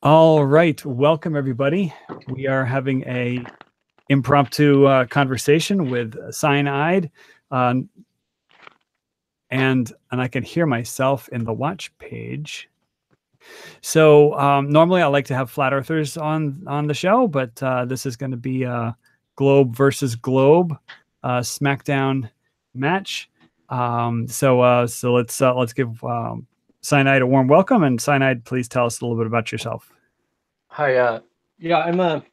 All right, welcome everybody. We are having a impromptu conversation with Cyanide, and I can hear myself in the watch page. So normally I like to have flat earthers on the show, but this is going to be a globe versus globe SmackDown match. So let's give Cyanide a warm welcome, and Cyanide, please tell us a little bit about yourself. Hi, yeah, I'm a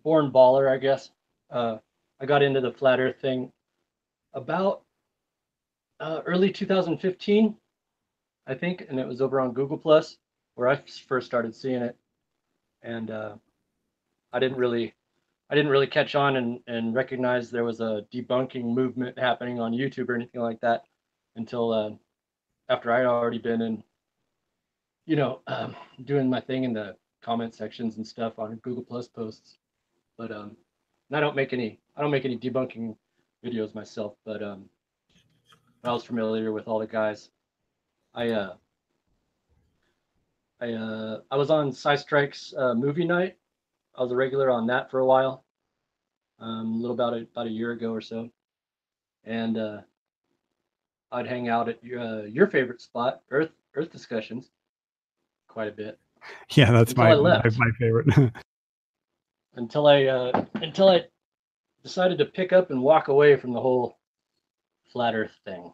born baller, I guess. I got into the flat Earth thing about early 2015, I think, and it was over on Google Plus where I first started seeing it, and I didn't really catch on and recognize there was a debunking movement happening on YouTube or anything like that until after I'd already been in, doing my thing in the comment sections and stuff on Google Plus posts. But and I don't make any debunking videos myself, but I was familiar with all the guys. I was on SciStrike's movie night. I was a regular on that for a while, a little about a year ago or so, and I'd hang out at your favorite spot, Earth Discussions, quite a bit. Yeah, that's my favorite. until I decided to pick up and walk away from the whole flat Earth thing,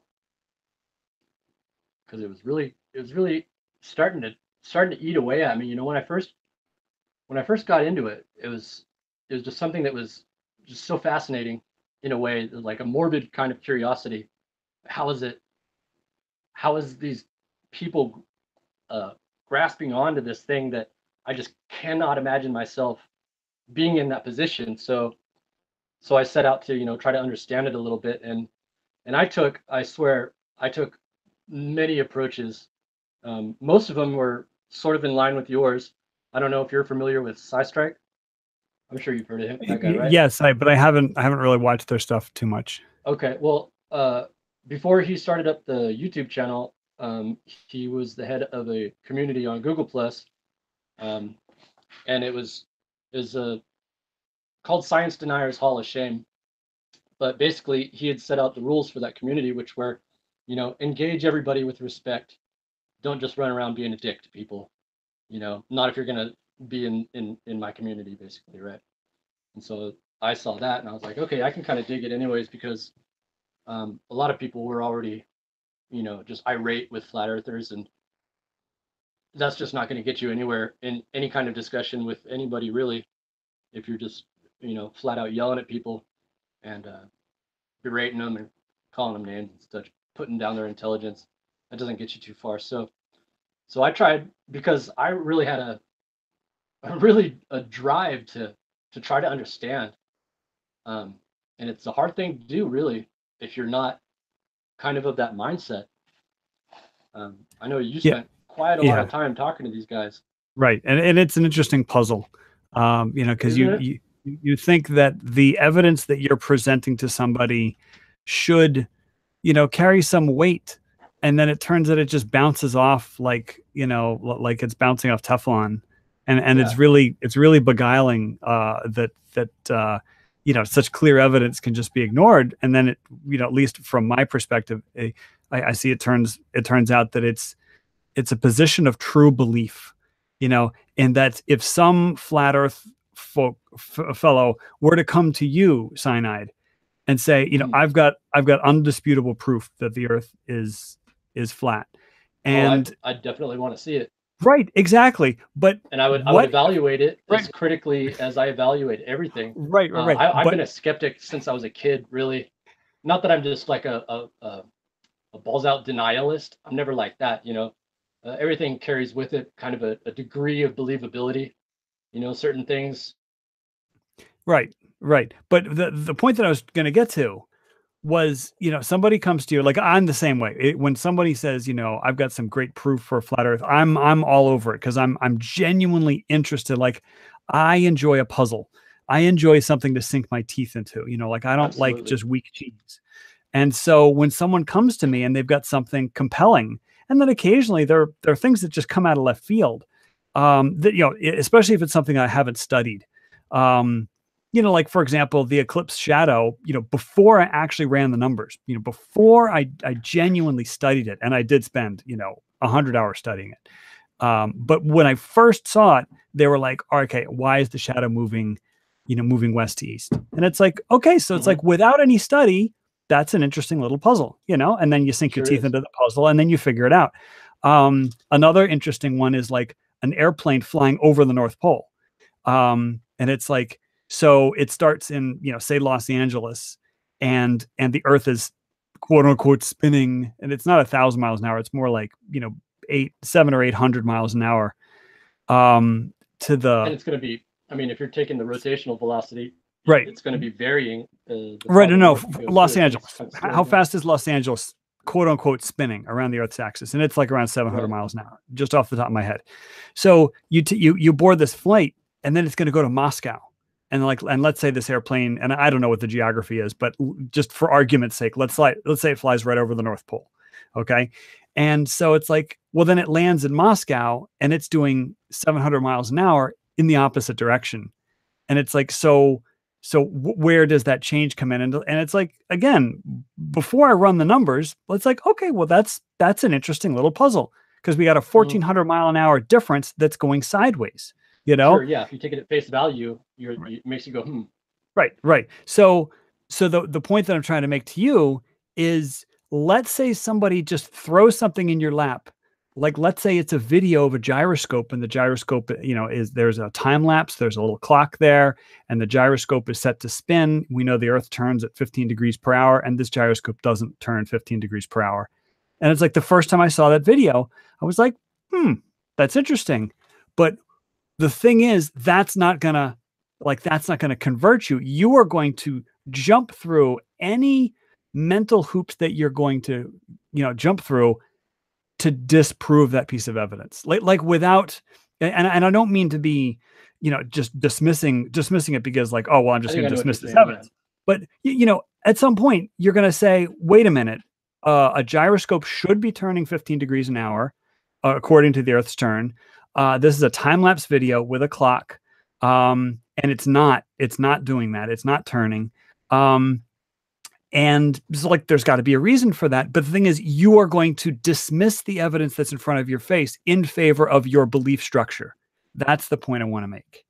because it was really starting to eat away at me. When I first got into it, it was just something that was just so fascinating in a way, like a morbid kind of curiosity. How is these people grasping onto this thing that I just cannot imagine myself being in that position? So I set out to try to understand it a little bit, and I swear I took many approaches. Most of them were sort of in line with yours. I don't know if you're familiar with SciStrike. I'm sure you've heard of him, that guy, right? Yes, but I haven't really watched their stuff too much. Okay, well, before he started up the YouTube channel, he was the head of a community on Google Plus, and it was called Science Deniers Hall of Shame. But basically, he had set out the rules for that community, which were, engage everybody with respect. Don't just run around being a dick to people. Not if you're gonna be in my community, basically, right? And so I saw that, and I was like, okay, I can kind of dig it anyways, because a lot of people were already, just irate with flat earthers, and that's just not going to get you anywhere in any kind of discussion with anybody, really, if you're just, flat out yelling at people and berating them and calling them names and such, putting down their intelligence. That doesn't get you too far. So I tried, because I really had a drive to try to understand, and it's a hard thing to do, really, if you're not kind of that mindset. I know you spent quite a lot of time talking to these guys, right? And it's an interesting puzzle, because you think that the evidence that you're presenting to somebody should, carry some weight, and then it turns out it just bounces off like it's bouncing off Teflon, and it's really beguiling that such clear evidence can just be ignored. And then it, at least from my perspective, I see it turns out that it's a position of true belief, and that if some flat Earth fellow were to come to you, Cyanide, and say, I've got undisputable proof that the Earth is flat, and I definitely want to see it. Right, exactly. And I would evaluate it as critically as I evaluate everything. Right. I've been a skeptic since I was a kid, really. Not that I'm just like a balls out denialist. I'm never like that, everything carries with it kind of a degree of believability, certain things. Right. But the point that I was going to get to was, somebody comes to you, like I'm the same way. When somebody says, I've got some great proof for flat Earth, I'm all over it, because I'm genuinely interested. Like, I enjoy a puzzle. I enjoy something to sink my teeth into. Like, I don't like just weak cheese. And so when someone comes to me and they've got something compelling, And then occasionally there are things that just come out of left field. That, you know, especially if it's something I haven't studied. You know, like for example, the eclipse shadow, you know, before I actually ran the numbers, you know, before I genuinely studied it, and I did spend, you know, 100 hours studying it. But when I first saw it, they were like, okay, why is the shadow moving, you know, moving west to east? And it's like, okay, so it's like without any study, that's an interesting little puzzle, you know, and then you sink your teeth into the puzzle and then you figure it out. Another interesting one is like an airplane flying over the North Pole. And it's like, so it starts in, you know, say Los Angeles, and the Earth is quote unquote spinning, and it's not 1,000 miles an hour. It's more like, you know, 700 or 800 miles an hour. And it's going to be, I mean, if you're taking the rotational velocity, right, it's going to be varying. Right. No, Los Angeles. How fast is Los Angeles, quote unquote, spinning around the Earth's axis? And it's like around 700 miles an hour, just off the top of my head. So you board this flight, and then it's going to go to Moscow. And let's say this airplane, and I don't know what the geography is, but just for argument's sake, let's say it flies right over the North Pole. Okay. And so it's like, well, then it lands in Moscow and it's doing 700 miles an hour in the opposite direction. And it's like, so where does that change come in? And it's like, again, before I run the numbers, it's like, okay, well, that's an interesting little puzzle, because we got a 1,400 mile an hour difference that's going sideways, you know? Sure, yeah. If you take it at face value, it makes you go, Right. So the point that I'm trying to make to you is, let's say somebody just throws something in your lap. Like, let's say it's a video of a gyroscope, and the gyroscope, you know, there's a time lapse, there's a little clock there, and the gyroscope is set to spin. We know the Earth turns at 15 degrees per hour, and this gyroscope doesn't turn 15 degrees per hour. And it's like, the first time I saw that video, I was like, that's interesting. But the thing is, that's not gonna convert you. You are going to jump through any mental hoops that you're going to, you know, jump through to disprove that piece of evidence. Like without, and I don't mean to be, you know, just dismissing it because like, oh, well, I'm just going to dismiss this evidence. But, you know, at some point you're going to say, wait a minute, a gyroscope should be turning 15 degrees an hour, according to the Earth's turn. This is a time-lapse video with a clock. And it's not doing that. It's not turning. And it's like, there's got to be a reason for that. But the thing is, you are going to dismiss the evidence that's in front of your face in favor of your belief structure. That's the point I want to make.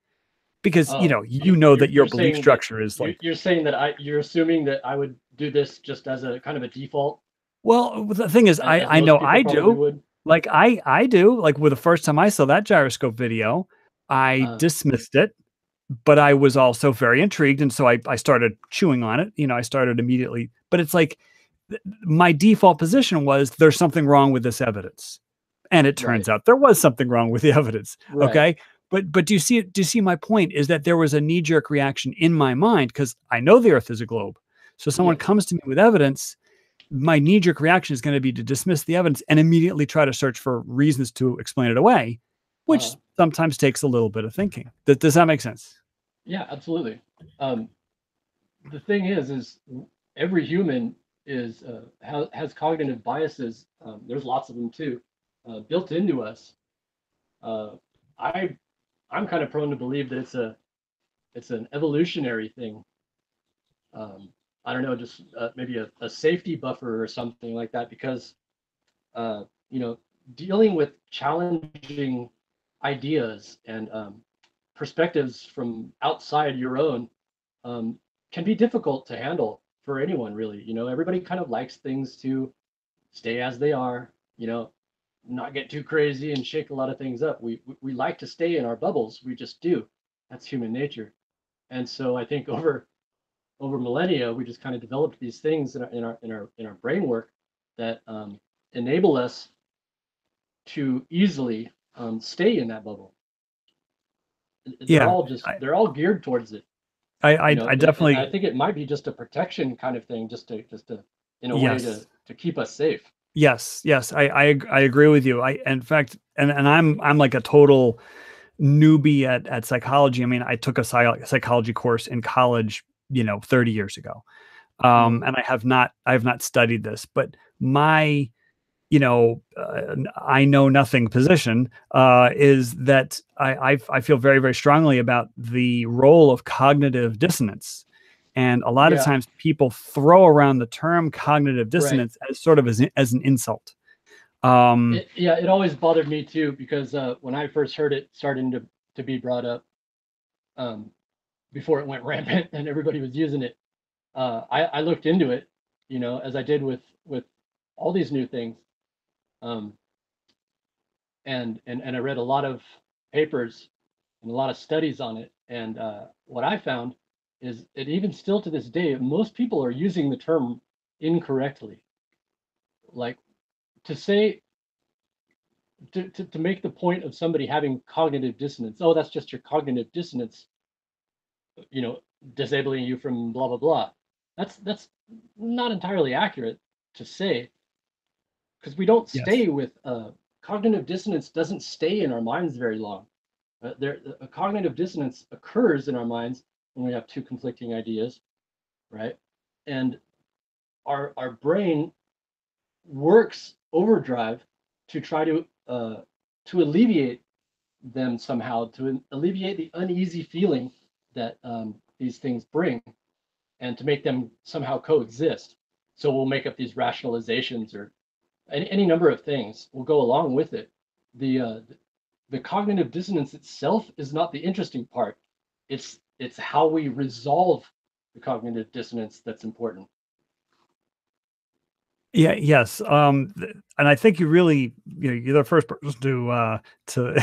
Because, you know that your belief structure is like... You're saying that you're assuming that I would do this just as a kind of a default? Well, the thing is, I know I do. Like, I do. Like, with the first time I saw that gyroscope video, I dismissed it. But I was also very intrigued. And so I started chewing on it. You know, I started immediately. But it's like, my default position was, there's something wrong with this evidence. And it turns out there was something wrong with the evidence. Right. Okay. But do you see my point is that there was a knee-jerk reaction in my mind, because I know the Earth is a globe. So someone comes to me with evidence, my knee-jerk reaction is going to be to dismiss the evidence and immediately try to search for reasons to explain it away, which sometimes takes a little bit of thinking. Does that make sense? Yeah, absolutely. The thing is every human has cognitive biases. There's lots of them too, built into us. I'm kind of prone to believe that it's an evolutionary thing. I don't know, just maybe a safety buffer or something like that, because you know, dealing with challenging ideas and perspectives from outside your own can be difficult to handle for anyone, really. You know, everybody kind of likes things to stay as they are, you know, not get too crazy and shake a lot of things up. We like to stay in our bubbles. We just do. That's human nature. And so I think over millennia, we just kind of developed these things in our brain work that enable us to easily stay in that bubble. They're all geared towards it. I definitely. I think it might be just a protection kind of thing, just to in a way to keep us safe. Yes, I agree with you. In fact, and I'm like a total newbie at psychology. I mean, I took a psychology course in college, you know, 30 years ago. And I have not studied this, but my I know nothing position, is that I feel very, very strongly about the role of cognitive dissonance. And a lot of Yeah, times people throw around the term cognitive right. dissonance as sort of as an insult. Um, Yeah, it always bothered me too because when I first heard it starting to be brought up, um, before it went rampant and everybody was using it, I looked into it, as I did with all these new things, um, and I read a lot of papers and a lot of studies on it. And what I found is that even still to this day, most people are using the term incorrectly. Like to say to make the point of somebody having cognitive dissonance. Oh, that's just your cognitive dissonance, you know, disabling you from blah blah blah. That's not entirely accurate to say because we don't yes. stay with cognitive dissonance doesn't stay in our minds very long. A cognitive dissonance occurs in our minds when we have two conflicting ideas, right? And our brain works overdrive to try to alleviate them somehow, to alleviate the uneasy feeling that these things bring, and to make them somehow coexist. So we'll make up these rationalizations or any number of things will go along with it. The cognitive dissonance itself is not the interesting part. It's how we resolve the cognitive dissonance that's important. Yeah, yes. And I think you're the first person to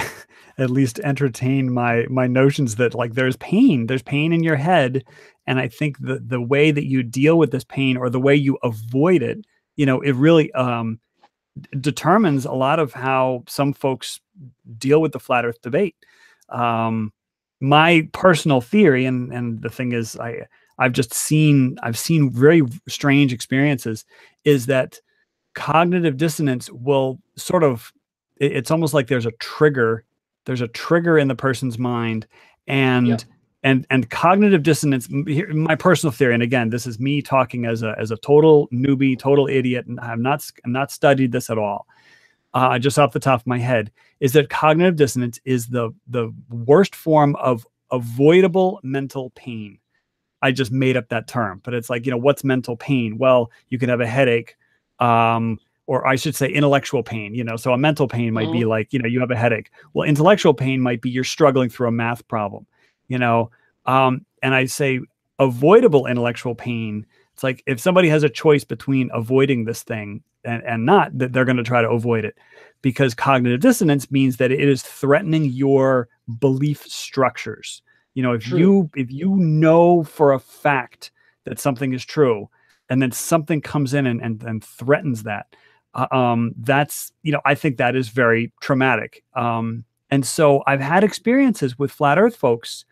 at least entertain my notions that like there's pain in your head, and I think the way that you deal with this pain or the way you avoid it, it really determines a lot of how some folks deal with the flat Earth debate. Um, my personal theory, and the thing is, I've seen very strange experiences, is that cognitive dissonance will sort of it's almost like there's a trigger in the person's mind, Yeah. and and cognitive dissonance, my personal theory, and again, this is me talking as a total newbie, total idiot, and I'm not studied this at all, just off the top of my head, is that cognitive dissonance is the worst form of avoidable mental pain. I just made up that term, but it's like, what's mental pain? Well, you can have a headache, or I should say intellectual pain, so a mental pain might be Hmm. like, you have a headache. Well, intellectual pain might be you're struggling through a math problem, you know? And I say avoidable intellectual pain. It's like if somebody has a choice between avoiding this thing and not, that they're going to try to avoid it, because cognitive dissonance means that it is threatening your belief structures. True. If you know for a fact that something is true, and then something comes in and threatens that, that's, I think that is very traumatic. And so I've had experiences with flat Earth folks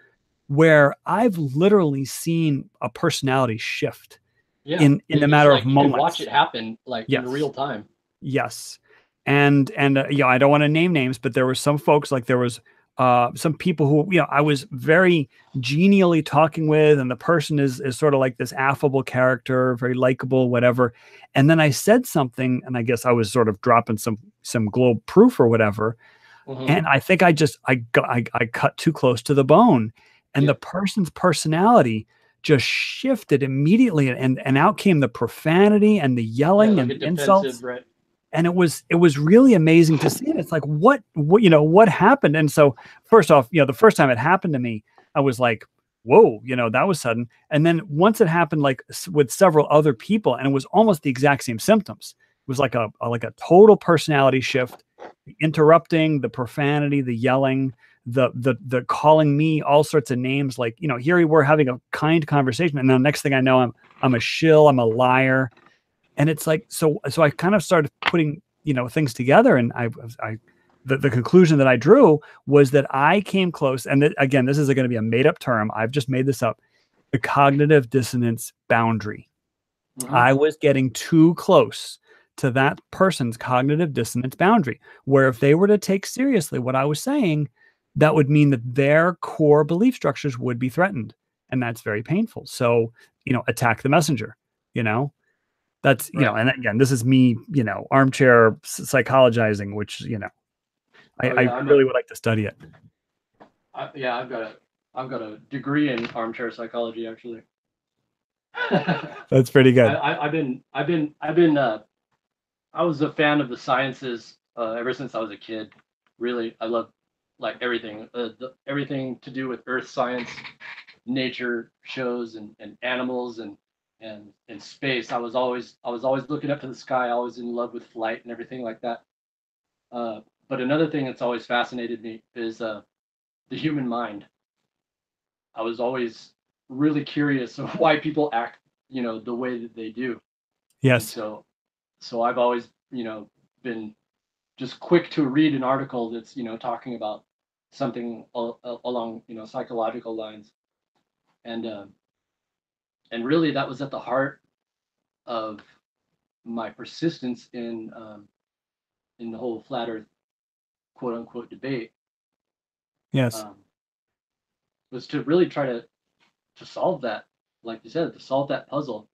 where I've literally seen a personality shift Yeah. in a It's matter of like you can watch it moments. happen like in Yes. real time. Yes. And I don't want to name names, but there were some folks, like there was some people who, I was very genially talking with, and the person is sort of like this affable character, very likable, whatever. And then I said something, and I guess I was sort of dropping some globe proof or whatever. Hmm. And I think I cut too close to the bone, and the Yeah. person's personality just shifted immediately, and out came the profanity and the Yeah, yelling like and a the defensive, insults. right? And it was really amazing to see it. It's like, what happened? And so first off, the first time it happened to me, I was like, whoa, that was sudden. And then once it happened, like with several other people, and it was almost the exact same symptoms. It was like a total personality shift, the interrupting, the profanity, the yelling, the calling me all sorts of names. Like, here we were having a kind conversation, and the next thing I know, I'm a shill, I'm a liar. And it's like, so I kind of started putting, things together, and the conclusion that I drew was that I came close. And again, this is going to be a made up term. I've just made this up. The cognitive dissonance boundary. Hmm. I was getting too close to that person's cognitive dissonance boundary, where if they were to take seriously what I was saying, that would mean that their core belief structures would be threatened. And that's very painful. So, attack the messenger, you know? That's, you know, and again, this is me, you know, armchair psychologizing, which, you know, I really would like to study it. Yeah, I've got a degree in armchair psychology, actually. That's pretty good. I was a fan of the sciences ever since I was a kid. Really, I love like everything, everything to do with earth science, nature shows, and animals and space. I was always looking up to the sky. Always in love with flight and everything like that. But another thing that's always fascinated me is the human mind. I was always really curious of why people act, you know, the way that they do. Yes. And so I've always, you know, been just quick to read an article that's, you know, talking about something along, you know, psychological lines. And really that was at the heart of my persistence in the whole flat earth quote unquote debate. Yes. Was to really try to solve that, like you said, to solve that puzzle,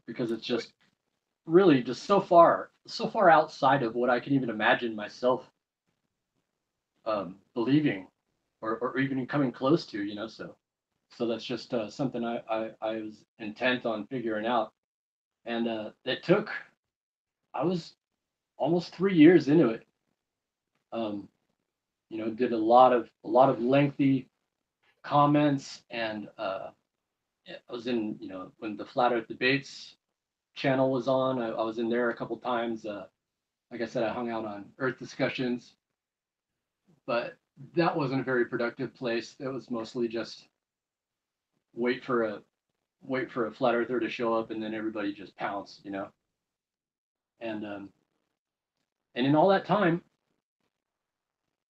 because it's just really just so far outside of what I can even imagine myself believing or even coming close to, you know. So that's just something I was intent on figuring out, and I was almost 3 years into it. You know, did a lot of lengthy comments, and I was in, you know, when the Flat Earth Debates channel was on, I was in there a couple times. Like I said, I hung out on Earth discussions, but that wasn't a very productive place. It was mostly just wait for a flat earther to show up, and then everybody just pounce, you know. And in all that time,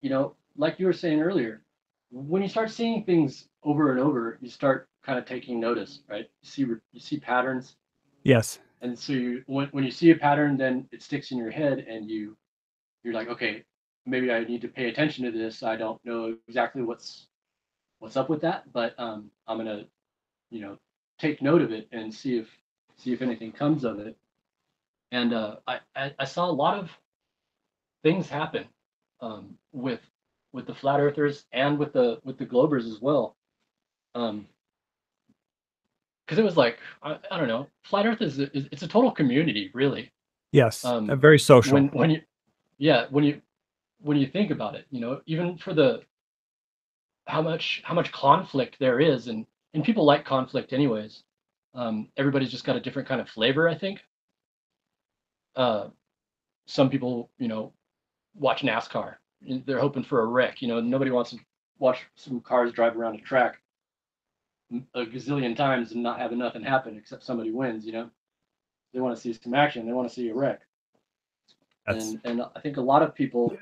you know, like you were saying earlier, when you start seeing things over and over, you start kind of taking notice, right? You see patterns. Yes. And so when you see a pattern, then it sticks in your head, and you're like, okay, maybe I need to pay attention to this. I don't know exactly what's up with that, but I'm gonna, you know, take note of it and see if anything comes of it. And I saw a lot of things happen with the flat earthers and with the globers as well. Because it was like, I don't know, flat Earth it's a total community, really. Yes. Very social. When you think about it, you know, even for the how much conflict there is, and people like conflict anyways. Everybody's just got a different kind of flavor, I think. Some people, you know, watch NASCAR. They're hoping for a wreck. You know, nobody wants to watch some cars drive around a track a gazillion times and not have nothing happen except somebody wins. You know, they want to see some action. They want to see a wreck. And I think a lot of people,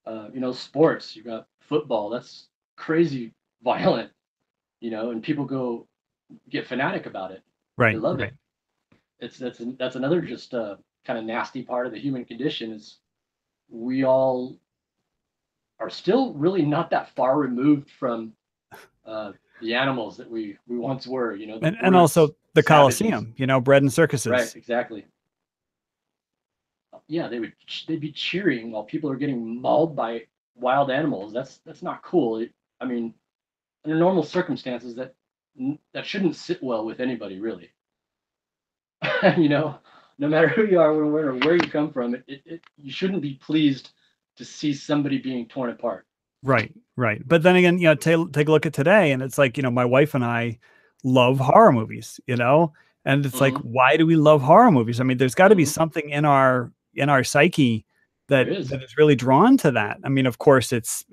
you know, sports. You got football. That's crazy violent. You know, and people get fanatic about it. Right. They love it. That's another just kind of nasty part of the human condition is we all are still really not that far removed from the animals that we once were, you know, and also the Colosseum, you know, bread and circuses. Right, exactly. Yeah, they'd be cheering while people are getting mauled by wild animals. That's not cool. I mean, under normal circumstances, that shouldn't sit well with anybody, really. You know, no matter who you are, or where you come from, you shouldn't be pleased to see somebody being torn apart. Right. But then again, you know, take a look at today, and it's like, you know, my wife and I love horror movies, you know, and it's like, why do we love horror movies? I mean, there's got to be something in our psyche that is really drawn to that. I mean, of course, it's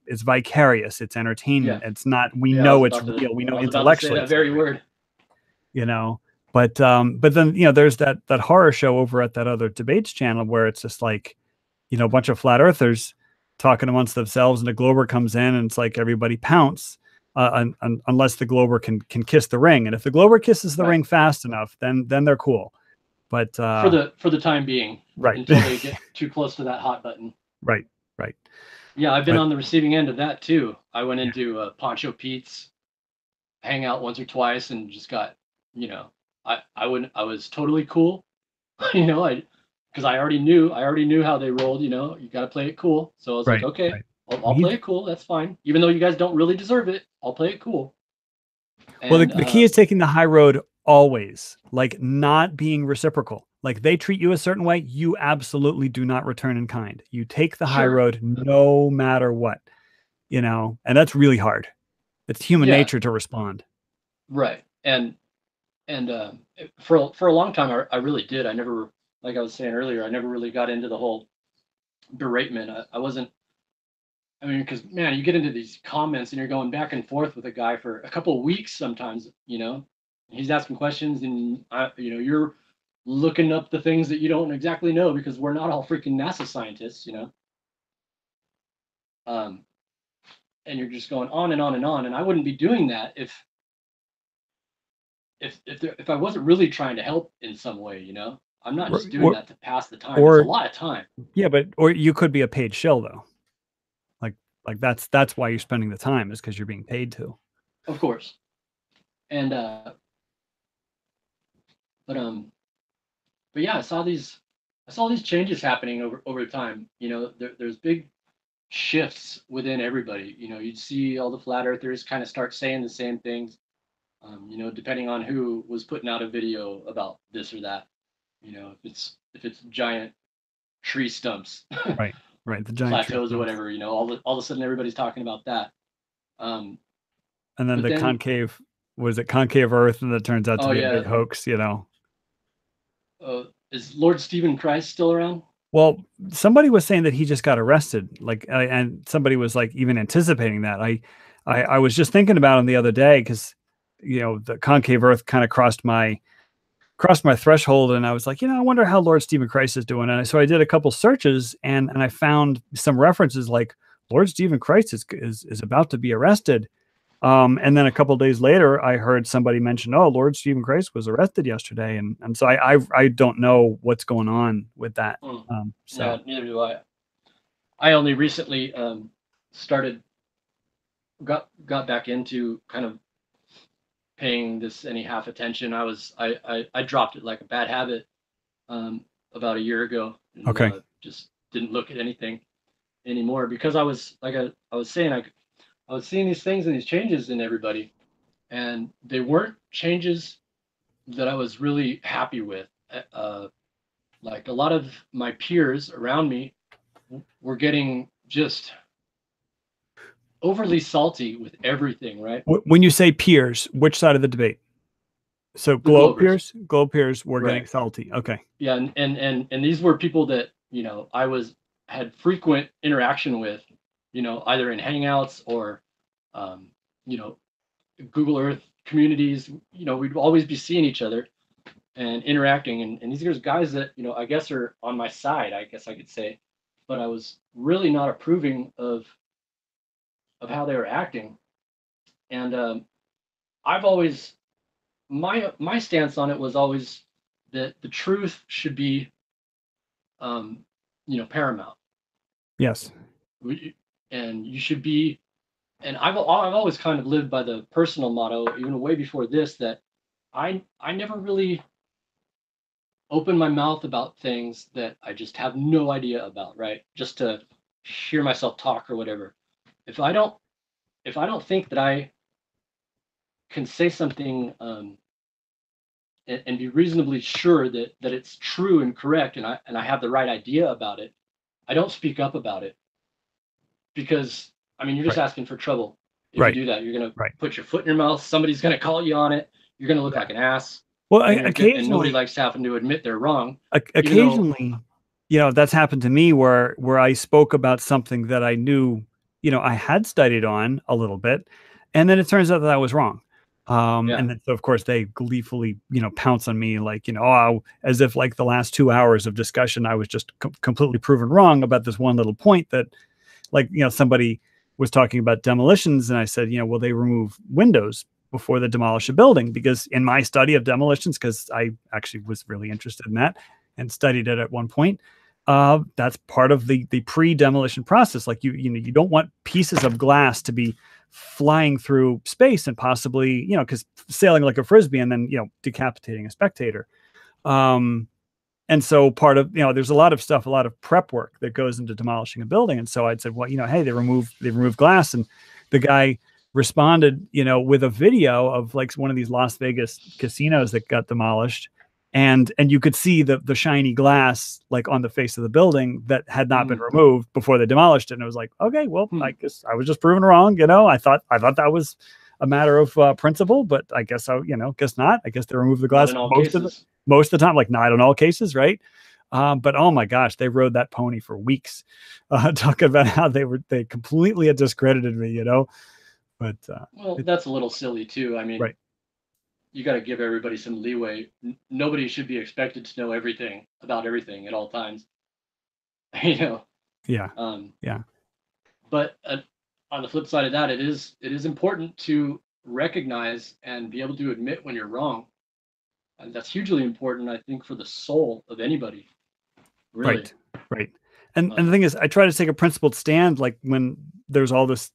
vicarious, it's entertainment. Yeah. It's not, we know it's real. We know intellectually. That very word. You know, but then, you know, there's that horror show over at that other debates channel where it's just like, you know, a bunch of flat earthers talking amongst themselves, and the glober comes in, and it's like everybody pounce unless the glober can kiss the ring. And if the glober kisses the ring fast enough, then they're cool. But for the time being, right, until they get too close to that hot button. Right. Yeah, I've been on the receiving end of that too. I went into Poncho Pete's hangout once or twice and just got, you know, I was totally cool, you know, because I already knew how they rolled, you know, you got to play it cool. So I was like, Right. okay, Right. I'll play it cool. That's fine. Even though you guys don't really deserve it, I'll play it cool. Well, And the key is taking the high road always, like not being reciprocal. Like they treat you a certain way, you absolutely do not return in kind. You take the high sure, road no matter what, you know, and that's really hard. It's human yeah, nature to respond. right. And for a long time, I really did. I never, like I was saying earlier, I never really got into the whole beratement. I wasn't. I mean, because man, you get into these comments and you're going back and forth with a guy for a couple of weeks sometimes. You know, he's asking questions, and you're looking up the things that you don't exactly know because we're not all freaking NASA scientists. You know, um, and you're just going on and on and on. And I wouldn't be doing that if I wasn't really trying to help in some way. You know, I'm not just doing Or, that to pass the time. It's a or lot of time. yeah, but or you could be a paid shill though. Like that's why you're spending the time is because you're being paid to. Of course. And but but yeah, I saw these changes happening over time. You know, there's big shifts within everybody. You know, you'd see all the flat earthers kind of start saying the same things. You know, depending on who was putting out a video about this or that. You know, if it's giant tree stumps, Right. Right. The giant tree plateaus or stumps. whatever, you know, all of a sudden everybody's talking about that. Um, And then but the then, concave, was it concave Earth, and that turns out to oh be a big yeah, hoax, you know. is Lord Stephen Christ still around? Well, somebody was saying that he just got arrested, like, and somebody was like even anticipating that. I was just thinking about him the other day because, you know, the concave Earth kind of crossed my threshold, and I was like, you know, I wonder how Lord Stephen Christ is doing. And so I did a couple searches, and I found some references like Lord Stephen Christ is about to be arrested. And then a couple of days later, I heard somebody mention, "Oh, Lord Stephen Christ was arrested yesterday," and so I don't know what's going on with that. So No, neither do I. I only recently started got back into kind of paying this any half attention. I dropped it like a bad habit about a year ago, and okay, just didn't look at anything anymore because I was like I was saying I was seeing these things and these changes in everybody, and they weren't changes that I was really happy with. Like a lot of my peers around me were getting just overly salty with everything, right? when you say peers, which side of the debate? So The Globers, globe peers were getting right? salty. Okay, Yeah, and these were people that I had frequent interaction with, either in Hangouts or, um, you know, Google Earth communities. We'd always be seeing each other and interacting, and these are guys that I guess are on my side, I guess I could say, but I was really not approving of how they were acting, and I've always my stance on it was always that the truth should be um, paramount. yes, And you should be. And I've always kind of lived by the personal motto, even way before this, that I never really open my mouth about things that I just have no idea about, right? Just to hear myself talk or whatever. If I don't think that I can say something and be reasonably sure that it's true and correct, and I have the right idea about it, I don't speak up about it because I mean you're just right, asking for trouble. If you right, do that, you're gonna right. put your foot in your mouth. Somebody's gonna call you on it. You're gonna look Yeah. like an ass, Well, and nobody occasionally, likes having to admit they're wrong. Even though, occasionally, you know, that's happened to me where I spoke about something that I knew, you know, I had studied on a little bit, and then it turns out that I was wrong. yeah, And then so of course they gleefully, you know, pounce on me like, you know, oh, as if like the last 2 hours of discussion, I was just completely proven wrong about this one little point that, like, you know, somebody was talking about demolitions, and I said, you know, will they remove windows before they demolish a building? Because in my study of demolitions, because I actually was really interested in that and studied it at one point, that's part of the pre-demolition process. Like you know, you don't want pieces of glass to be flying through space and possibly, because sailing like a Frisbee and then, decapitating a spectator. And so part of, there's a lot of stuff, a lot of prep work that goes into demolishing a building. And so I'd said, well, hey, they removed glass. And the guy responded, with a video of like one of these Las Vegas casinos that got demolished. And you could see the shiny glass like on the face of the building that had not been removed before they demolished it. And it was like, okay, well, I guess I was just proven wrong. I thought that was a matter of principle, but I guess guess not. I guess they removed the glass most of the time, like not in all cases, right? But oh my gosh, they rode that pony for weeks, talking about how they completely had discredited me, But well, that's a little silly too. I mean, right. You got to give everybody some leeway. Nobody should be expected to know everything about everything at all times. Yeah. Yeah. But on the flip side of that, it is important to recognize and be able to admit when you're wrong. And that's hugely important, I think, for the soul of anybody. Really. Right. And the thing is, I try to take a principled stand, like when there's all this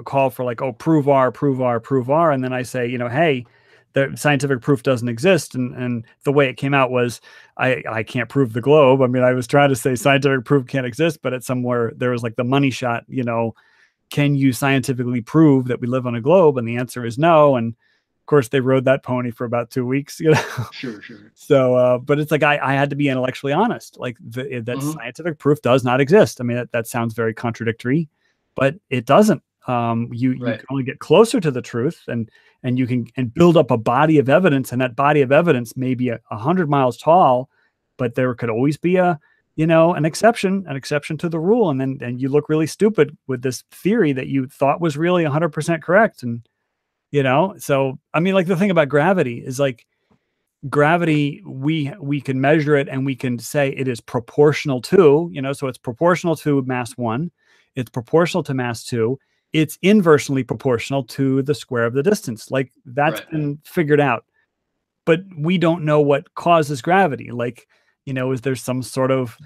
call for like, oh, prove R. And then I say, hey, the scientific proof doesn't exist. And the way it came out was I can't prove the globe. I mean, I was trying to say scientific proof can't exist, but at somewhere there was like the money shot, can you scientifically prove that we live on a globe? And the answer is no. And of course they rode that pony for about 2 weeks, Sure. So, but it's like, I had to be intellectually honest, like that scientific proof does not exist. I mean, that sounds very contradictory, but it doesn't. You can only get closer to the truth and you can build up a body of evidence, and that body of evidence may be 100 miles tall, but there could always be an exception to the rule. And then you look really stupid with this theory that you thought was really 100% correct. And, so, I mean, like the thing about gravity is like gravity, we can measure it and we can say it is proportional to, so it's proportional to mass 1, it's proportional to mass 2, it's inversely proportional to the square of the distance. Like that's been figured out, but we don't know what causes gravity. Like, is there some sort of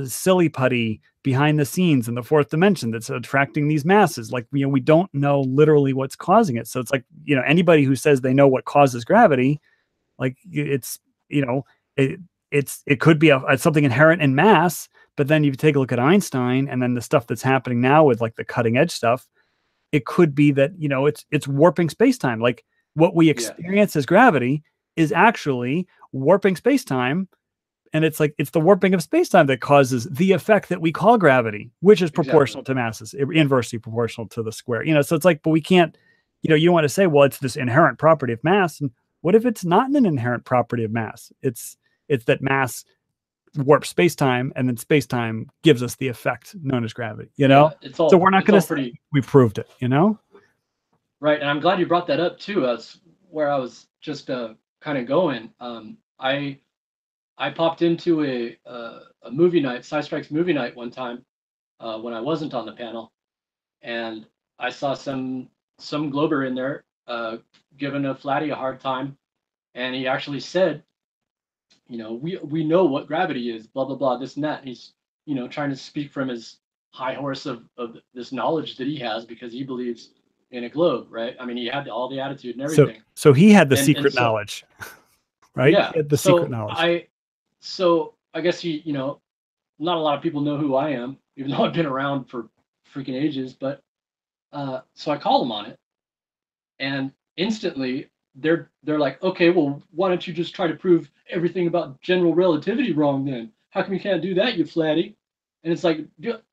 silly putty behind the scenes in the fourth dimension that's attracting these masses? Like, we don't know literally what's causing it. So it's like, anybody who says they know what causes gravity, like it's, it could be something inherent in mass. But then you take a look at Einstein and then the stuff that's happening now with like the cutting edge stuff, it could be that, it's warping space-time. Like what we experience as gravity is actually warping space-time. And it's like, it's the warping of space-time that causes the effect that we call gravity, which is proportional to masses, inversely proportional to the square. So it's like, but we can't, you want to say, well, it's this inherent property of mass. And what if it's not an inherent property of mass? It's that mass warps space-time, and then space-time gives us the effect known as gravity, so we're not going to say we proved it, Right. And I'm glad you brought that up too. That's where I was just kind of going. I popped into a movie night, SciStrike's movie night one time when I wasn't on the panel, and I saw some glober in there giving a flatty a hard time, and he actually said, we know what gravity is, blah blah blah, this and that. And he's trying to speak from his high horse of this knowledge that he has because he believes in a globe, right? I mean, he had all the attitude and everything. So he had the secret knowledge, right? Yeah, he had the secret knowledge. So I guess not a lot of people know who I am, even though I've been around for freaking ages. But so I call him on it, and instantly they're like, okay, well, why don't you just try to prove everything about general relativity wrong then? How come you can't do that, you flatty? And it's like,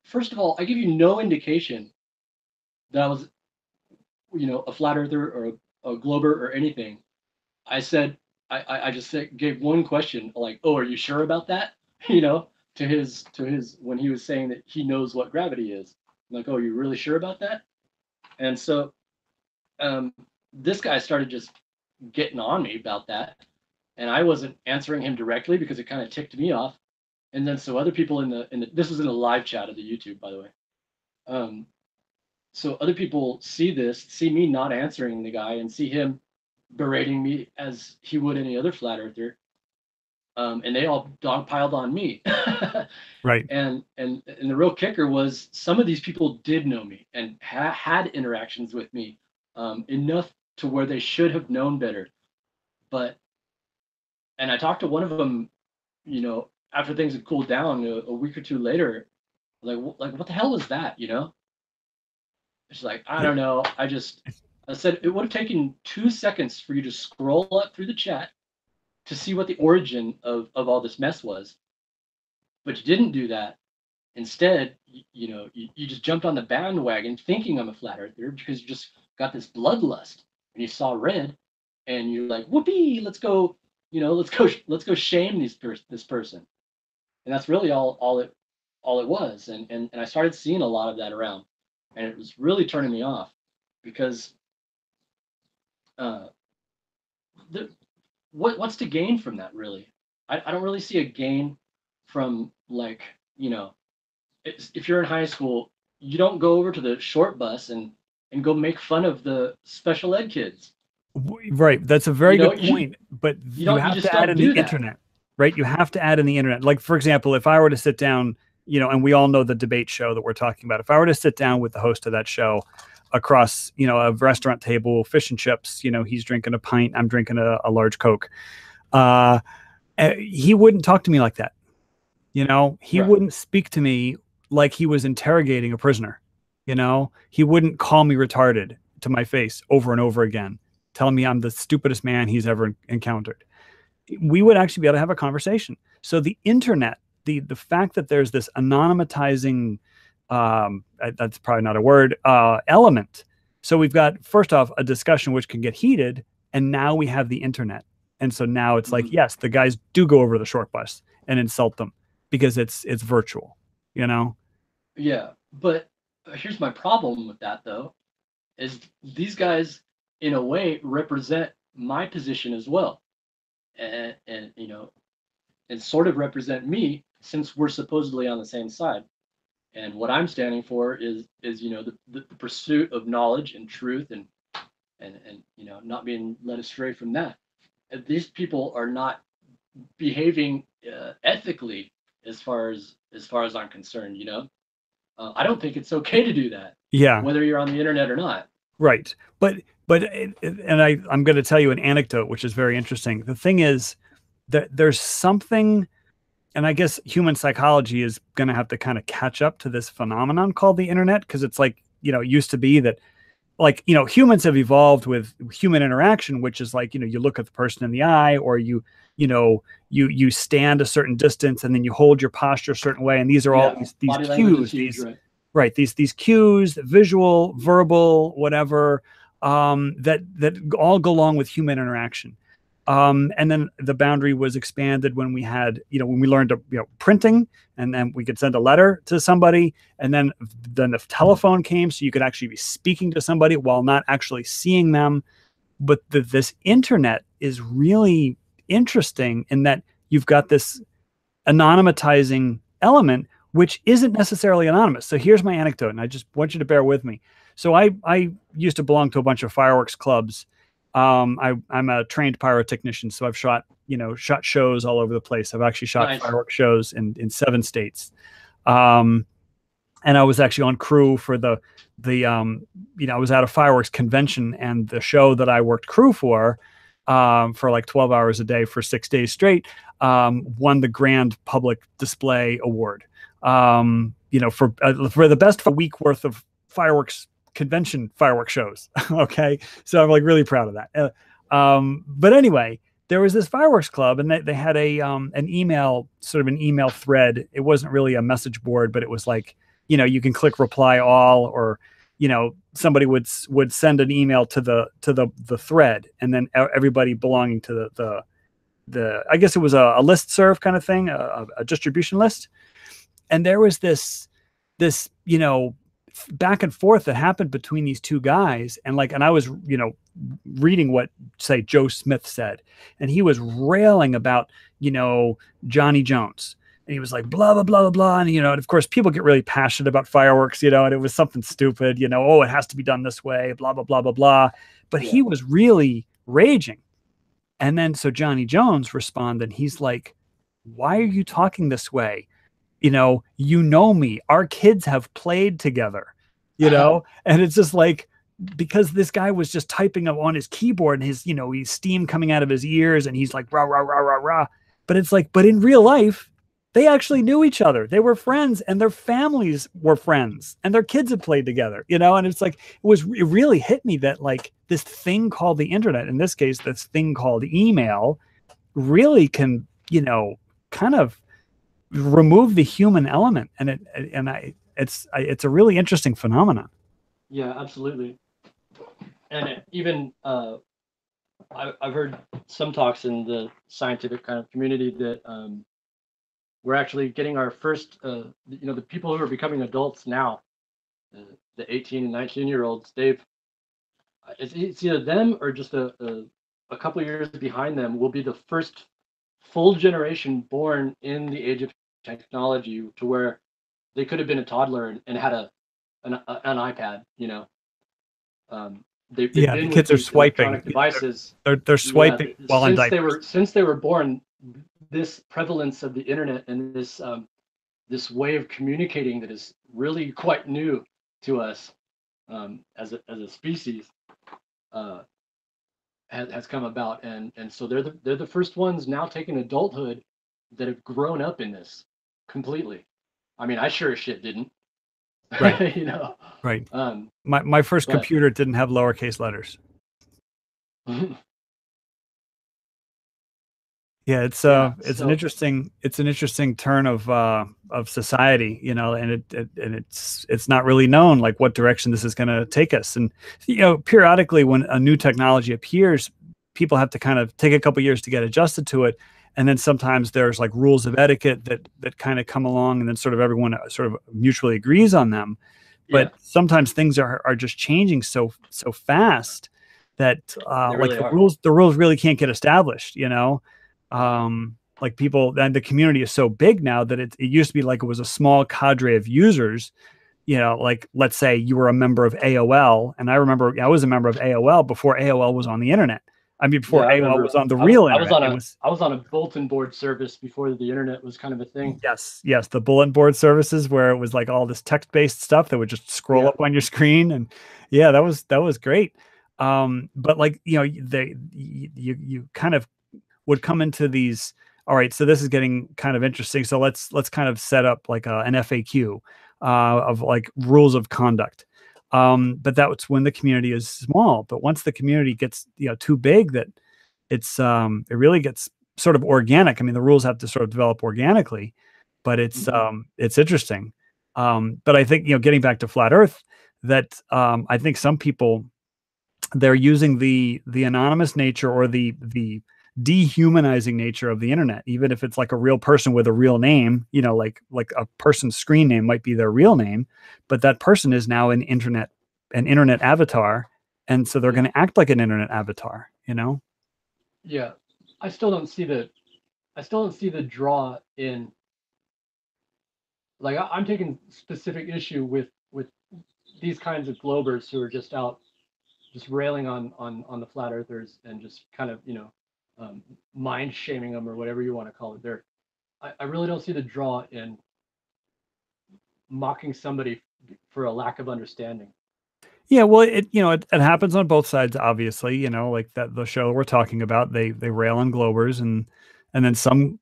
first of all, I give you no indication that I was, a flat earther or a glober or anything. I said, I just gave one question, like, oh, are you sure about that? To his when he was saying that he knows what gravity is. I'm like, oh, are you really sure about that? And so this guy started just getting on me about that, and I wasn't answering him directly because it kind of ticked me off. And then so other people in the this was in a live chat of the YouTube, by the way. So other people see me not answering the guy, and see him berating me as he would any other flat earther. and they all dogpiled on me. Right. And the real kicker was some of these people did know me and had interactions with me, enough to where they should have known better. But and I talked to one of them, after things had cooled down a week or two later, like what the hell was that, She's like, I don't know. I said it would have taken 2 seconds for you to scroll up through the chat to see what the origin of all this mess was, but you didn't do that. Instead, you just jumped on the bandwagon thinking I'm a flat earther because you just got this bloodlust and you saw red, and you're like, whoopee, let's go, let's go shame this person. And that's really all it was. And I started seeing a lot of that around, and it was really turning me off because what's to gain from that, really? I don't really see a gain from, like, if you're in high school, you don't go over to the short bus and go make fun of the special ed kids. Right. That's a very good point. But you have to add in the internet, right? You have to add in the internet. Like, for example, if I were to sit down, and we all know the debate show that we're talking about. If I were to sit down with the host of that show across, a restaurant table, fish and chips, he's drinking a pint, I'm drinking a large Coke. He wouldn't talk to me like that. He wouldn't speak to me like he was interrogating a prisoner. He wouldn't call me retarded to my face over and over again, telling me I'm the stupidest man he's ever encountered. We would actually be able to have a conversation. So the internet, the fact that there's this anonymizing, that's probably not a word, element. So we've got, first off, a discussion which can get heated, and now we have the internet. And so now it's like, yes, the guys do go over the short bus and insult them because it's virtual, Yeah, but here's my problem with that, though, is these guys, in a way, represent my position as well, and sort of represent me, since we're supposedly on the same side. And what I'm standing for is the pursuit of knowledge and truth, and not being led astray from that. And these people are not behaving ethically, as far as I'm concerned. I don't think it's okay to do that. Yeah. Whether you're on the internet or not. Right. But I'm going to tell you an anecdote, which is very interesting. The thing is that there's something, and I guess human psychology is going to have to kind of catch up to this phenomenon called the internet. Cause it's like, it used to be that, like, humans have evolved with human interaction, which is like, you look at the person in the eye, or you stand a certain distance, and then you hold your posture a certain way. And these are all these cues, these cues, visual, verbal, whatever, that all go along with human interaction. And then the boundary was expanded when we had, when we learned printing, and then we could send a letter to somebody, and then the telephone came, so you could actually be speaking to somebody while not actually seeing them. But this internet is really interesting in that you've got this anonymizing element, which isn't necessarily anonymous. So here's my anecdote, and I just want you to bear with me. So I used to belong to a bunch of fireworks clubs. I'm a trained pyrotechnician, so I've shot shows all over the place. I've actually shot fireworks shows in 7 states. And I was actually on crew for the I was at a fireworks convention, and the show that I worked crew for like 12 hours a day for 6 days straight, won the Grand Public Display Award, for the best week worth of convention fireworks shows. Okay. So I'm like really proud of that. But anyway, there was this fireworks club, and they had an email thread. It wasn't really a message board, but it was like, you can click reply all, or, somebody would send an email to the thread, and then everybody belonging to the I guess it was a listserv kind of thing, a distribution list. And there was this back and forth that happened between these two guys. And I was, reading what, say, Joe Smith said, and he was railing about, Johnny Jones. And he was like, blah, blah, blah, blah, blah. And, and of course, people get really passionate about fireworks, and it was something stupid, oh, it has to be done this way, blah, blah, blah, blah, blah. But he was really raging. And then so Johnny Jones responded, and he's like, why are you talking this way? You know me. Our kids have played together, and it's just like, because this guy was just typing up on his keyboard and he's steam coming out of his ears and he's like, rah, rah, rah, rah, rah. But it's like, but in real life, they actually knew each other. They were friends and their families were friends and their kids had played together, and it's like, it really hit me that like this thing called the internet, in this case, this thing called email, really can, kind of remove the human element. It's a really interesting phenomenon. Yeah, absolutely. And even I've heard some talks in the scientific kind of community that we're actually getting our first, the people who are becoming adults now, the 18 and 19-year-olds, it's either them or just a couple of years behind them will be the first full generation born in the age of technology, to where they could have been a toddler and had an iPad, they've The been with kids are these swiping. electronic devices. They're swiping while in diapers. Since they were born, this prevalence of the internet and this way of communicating that is really quite new to us as a species has come about, and so they're the first ones now taking adulthood that have grown up in this completely. I mean, I sure as shit didn't. Right. Right. My first computer didn't have lowercase letters. Yeah, it's an interesting turn of society, and it's not really known like what direction this is going to take us. And periodically when a new technology appears, people have to kind of take a couple years to get adjusted to it, and then sometimes there's like rules of etiquette that kind of come along, and then sort of everyone sort of mutually agrees on them. But sometimes things are just changing so fast that like the rules really can't get established, like people, and the community is so big now that it used to be like it was a small cadre of users, like let's say you were a member of AOL, and I remember I was a member of AOL before AOL was on the internet. I mean, before AOL was on the real internet. I was on a bulletin board service before the internet was kind of a thing. Yes, the bulletin board services where it was like all this text-based stuff that would just scroll up on your screen, and that was great. But like you kind of would come into these. All right, so this is getting kind of interesting. So let's kind of set up like an FAQ of like rules of conduct. But that's when the community is small. But once the community gets too big, that it really gets sort of organic. I mean, the rules have to sort of develop organically, but it's interesting. But I think getting back to flat Earth, that I think some people, they're using the anonymous nature or the dehumanizing nature of the internet, even if it's like a real person with a real name, like a person's screen name might be their real name, but that person is now an internet avatar, and so they're going to act like an internet avatar. Yeah, I still don't see the draw in, like, I'm taking specific issue with these kinds of globers who are just out just railing on the flat earthers and just kind of mind shaming them or whatever you want to call it. I really don't see the draw in mocking somebody for a lack of understanding. Yeah, well, it happens on both sides, obviously. Like that the show we're talking about, they rail on globers, and then some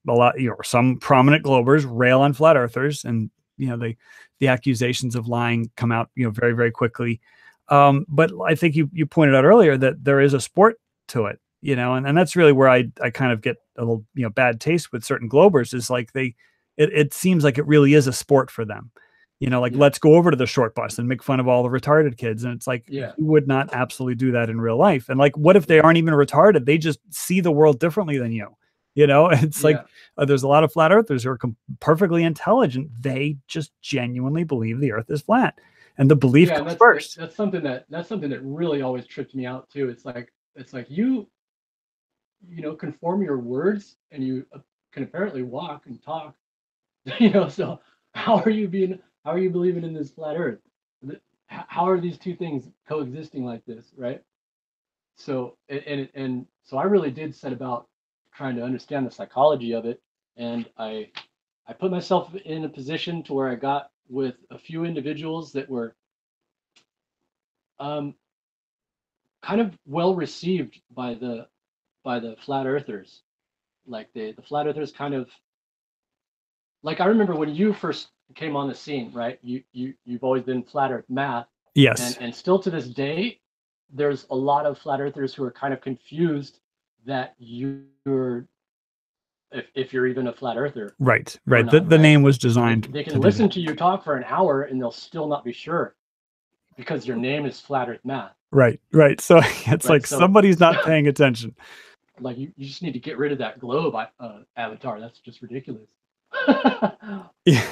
prominent globers rail on flat earthers, and the accusations of lying come out very, very quickly. But I think you pointed out earlier that there is a sport to it, and that's really where I kind of get a little bad taste with certain globers, is like it seems like it really is a sport for them. Let's go over to the short bus and make fun of all the retarded kids. And it's like, you would not absolutely do that in real life. And like, what if they aren't even retarded? They just see the world differently than you. It's like, there's a lot of flat earthers who are perfectly intelligent. They just genuinely believe the earth is flat, and the belief comes first. That's something that really always tripped me out too. It's like you conform your words, and you can apparently walk and talk, so how are you believing in this flat earth? How are these two things coexisting like this, right? So and so I really did set about trying to understand the psychology of it, and I put myself in a position to where I got with a few individuals that were kind of well received by the flat earthers. Like the flat earthers kind of, like, I remember when you first came on the scene, right? You've always been flat earth math. Yes. And still to this day, there's a lot of flat earthers who are kind of confused that you're, if you're even a flat earther. Right. Not, the right? name was designed. They can listen to you talk for an hour and they'll still not be sure because your name is flat earth math. Right. So it's like somebody's not paying attention. Like you just need to get rid of that globe avatar. That's just ridiculous.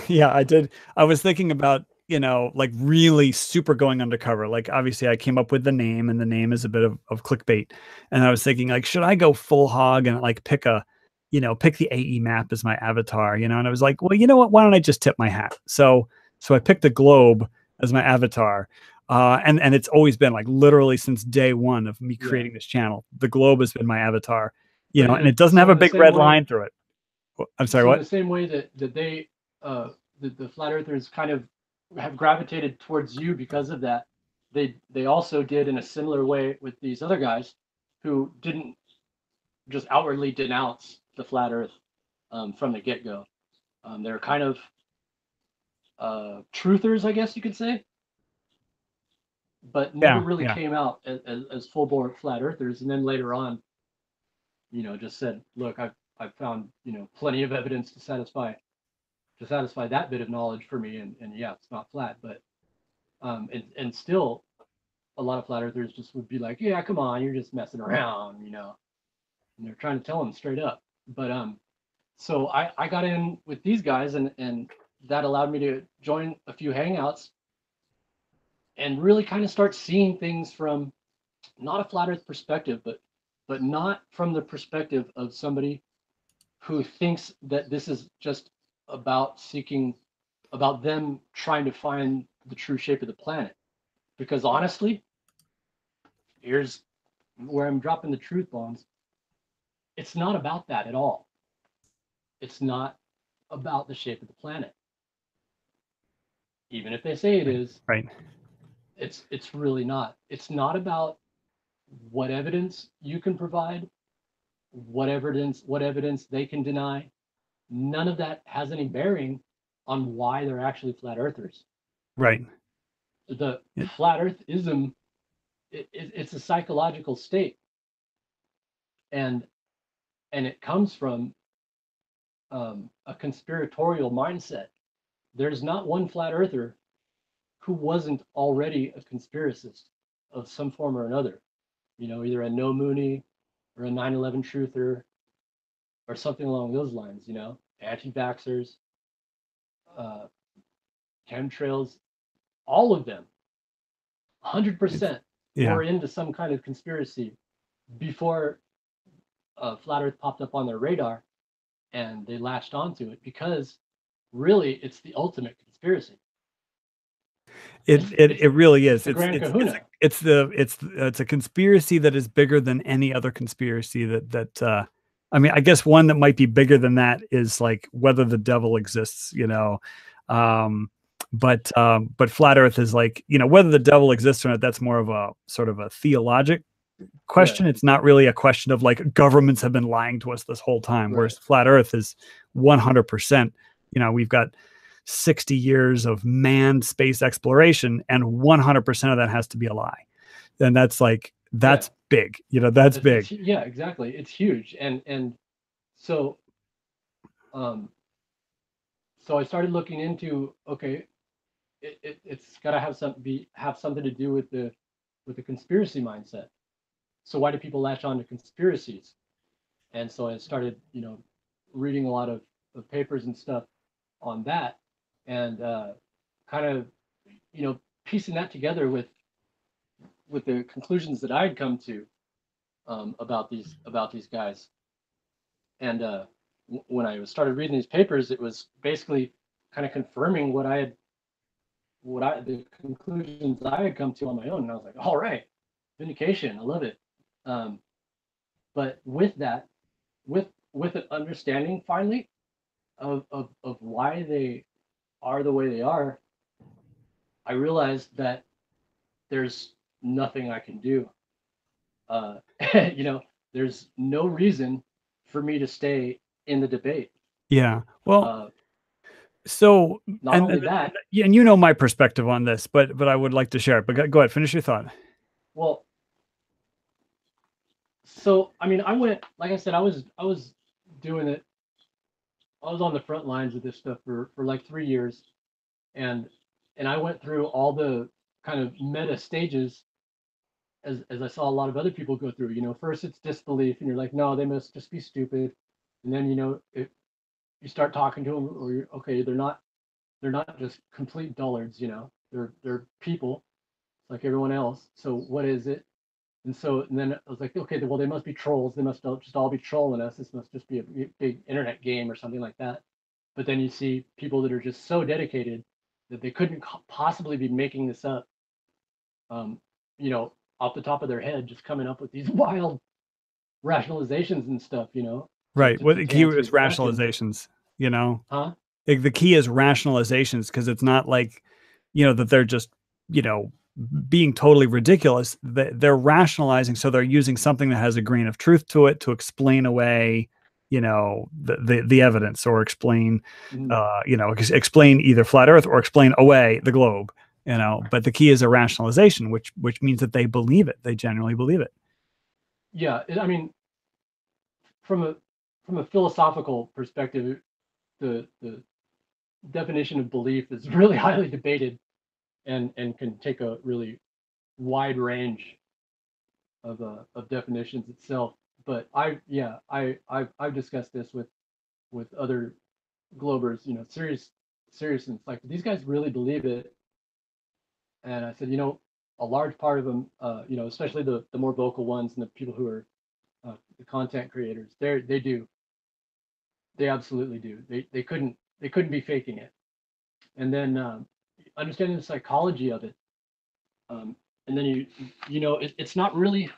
Yeah, I did. I was thinking about, like really super going undercover. Like obviously I came up with the name, and the name is a bit of clickbait. And I was thinking, like, should I go full hog and like pick the AE map as my avatar, and I was like, well, you know what? Why don't I just tip my hat? So I picked the globe as my avatar. And it's always been, like, literally since day one of me creating this channel, the globe has been my avatar, and it doesn't have a big red line through it. I'm sorry, what? In the same way that they, the flat earthers kind of have gravitated towards you because of that, they also did in a similar way with these other guys who didn't just outwardly denounce the flat earth from the get-go. They're kind of truthers, I guess you could say, but never really came out as full-bore flat earthers. And then later on, just said, look, I've found, plenty of evidence to satisfy that bit of knowledge for me, and yeah, it's not flat. But and still a lot of flat earthers just would be like, yeah, come on, you're just messing around, and they're trying to tell them straight up. But so I got in with these guys, and that allowed me to join a few hangouts and really kind of start seeing things from not a flat earth perspective, but not from the perspective of somebody who thinks that this is just about them trying to find the true shape of the planet. Because honestly, here's where I'm dropping the truth bombs. It's not about that at all. It's not about the shape of the planet. Even if they say it is, right. It's really not. It's not about what evidence you can provide, what evidence they can deny. None of that has any bearing on why they're actually flat earthers. Right. The flat earthism, it's a psychological state, and it comes from a conspiratorial mindset. There's not one flat earther who wasn't already a conspiracist of some form or another. Either a no Mooney or a 9/11 truther or something along those lines. Anti-vaxxers, chemtrails, all of them, 100% were into some kind of conspiracy before flat Earth popped up on their radar, and they latched onto it because really it's the ultimate conspiracy. It really is. It's the grand kahuna. It's a conspiracy that is bigger than any other conspiracy that I mean, I guess one that might be bigger than that is like whether the devil exists, but flat earth is like, whether the devil exists or not, that's more of a sort of a theologic question. Right. It's not really a question of like governments have been lying to us this whole time. Right. Whereas flat earth is 100%, we've got 60 years of manned space exploration, and 100% of that has to be a lie. And that's big, that's big. Yeah, exactly. It's huge. And so, so I started looking into, okay, it's got to have something to do with the conspiracy mindset. So why do people latch on to conspiracies? And so I started, reading a lot of papers and stuff on that, and kind of, piecing that together with the conclusions that I'd come to about these guys. And when I started reading these papers, it was basically kind of confirming the conclusions I had come to on my own. And I was like, all right, vindication, I love it. But with that, with an understanding finally of why they are the way they are, I realized that there's nothing I can do. Uh, you know, there's no reason for me to stay in the debate. Yeah. Well, Uh, so Not only that, and you know my perspective on this, but I would like to share it. But go ahead, finish your thought. well, so I mean, I went, like I said, I was doing it. I was on the front lines of this stuff for like 3 years, and I went through all the kind of meta stages as I saw a lot of other people go through. You know, first it's disbelief, and you're like, no, they must just be stupid. And then, you know, if you start talking to them, or you're okay, they're not just complete dullards. You know, they're people like everyone else. So what is it? And then I was like, okay, well, they must be trolls. They must just all be trolling us. This must just be a big internet game or something like that. But then you see people that are just so dedicated that they couldn't possibly be making this up. Um, you know, off the top of their head, just coming up with these wild rationalizations and stuff. You know, Right. What the to key answer is your question, rationalizations, you know? huh? The key is rationalizations, because it's not like, that they're just, you know, being totally ridiculous. They're rationalizing, so they're using something that has a grain of truth to it to explain away, the evidence, or explain, Mm-hmm. explain either flat Earth or explain away the globe. But the key is a rationalization, which means that they believe it. They genuinely believe it. Yeah, I mean, from a philosophical perspective, the definition of belief is really highly debated and can take a really wide range of definitions itself. But I've discussed this with other Globers, you know, seriousness. Like, these guys really believe it. And I said, you know, a large part of them, you know, especially the more vocal ones and the people who are the content creators, they do, they absolutely do. They couldn't be faking it. And then understanding the psychology of it, and then you know, it's not really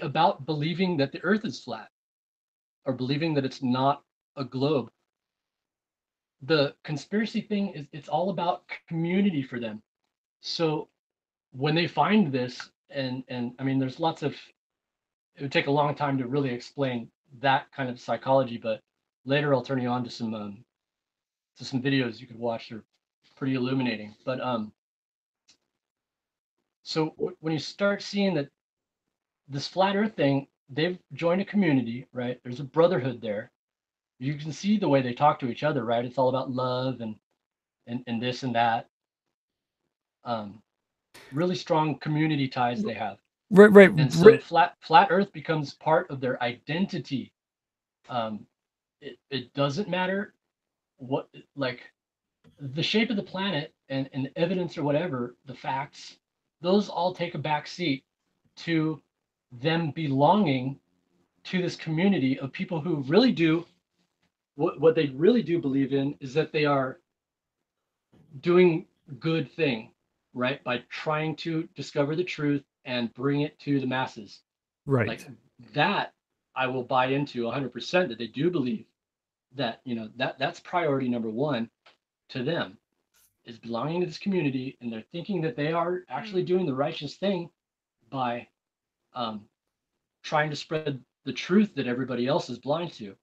about believing that the Earth is flat or believing that it's not a globe. The conspiracy thing is, it's all about community for them. So when they find this, and I mean, there's lots of, it would take a long time to really explain that kind of psychology, but later I'll turn you on to some videos you could watch. They're pretty illuminating. But so when you start seeing that this flat Earth thing, they've joined a community, right? There's a brotherhood there. You can see the way they talk to each other, right? It's all about love and this and that. Um, Really strong community ties they have. Right, right, And so right. flat Earth becomes part of their identity. Um, it doesn't matter what, like, the shape of the planet and the evidence or whatever, the facts, those all take a back seat to them belonging to this community of people who really do, what they really do believe in is that they are doing good thing, right? By trying to discover the truth and bring it to the masses. Like, Right. that I will buy into 100%, that they do believe that, you know, that's priority number one to them, is belonging to this community, and they're thinking that they are actually doing the righteous thing by um, trying to spread the truth that everybody else is blind to.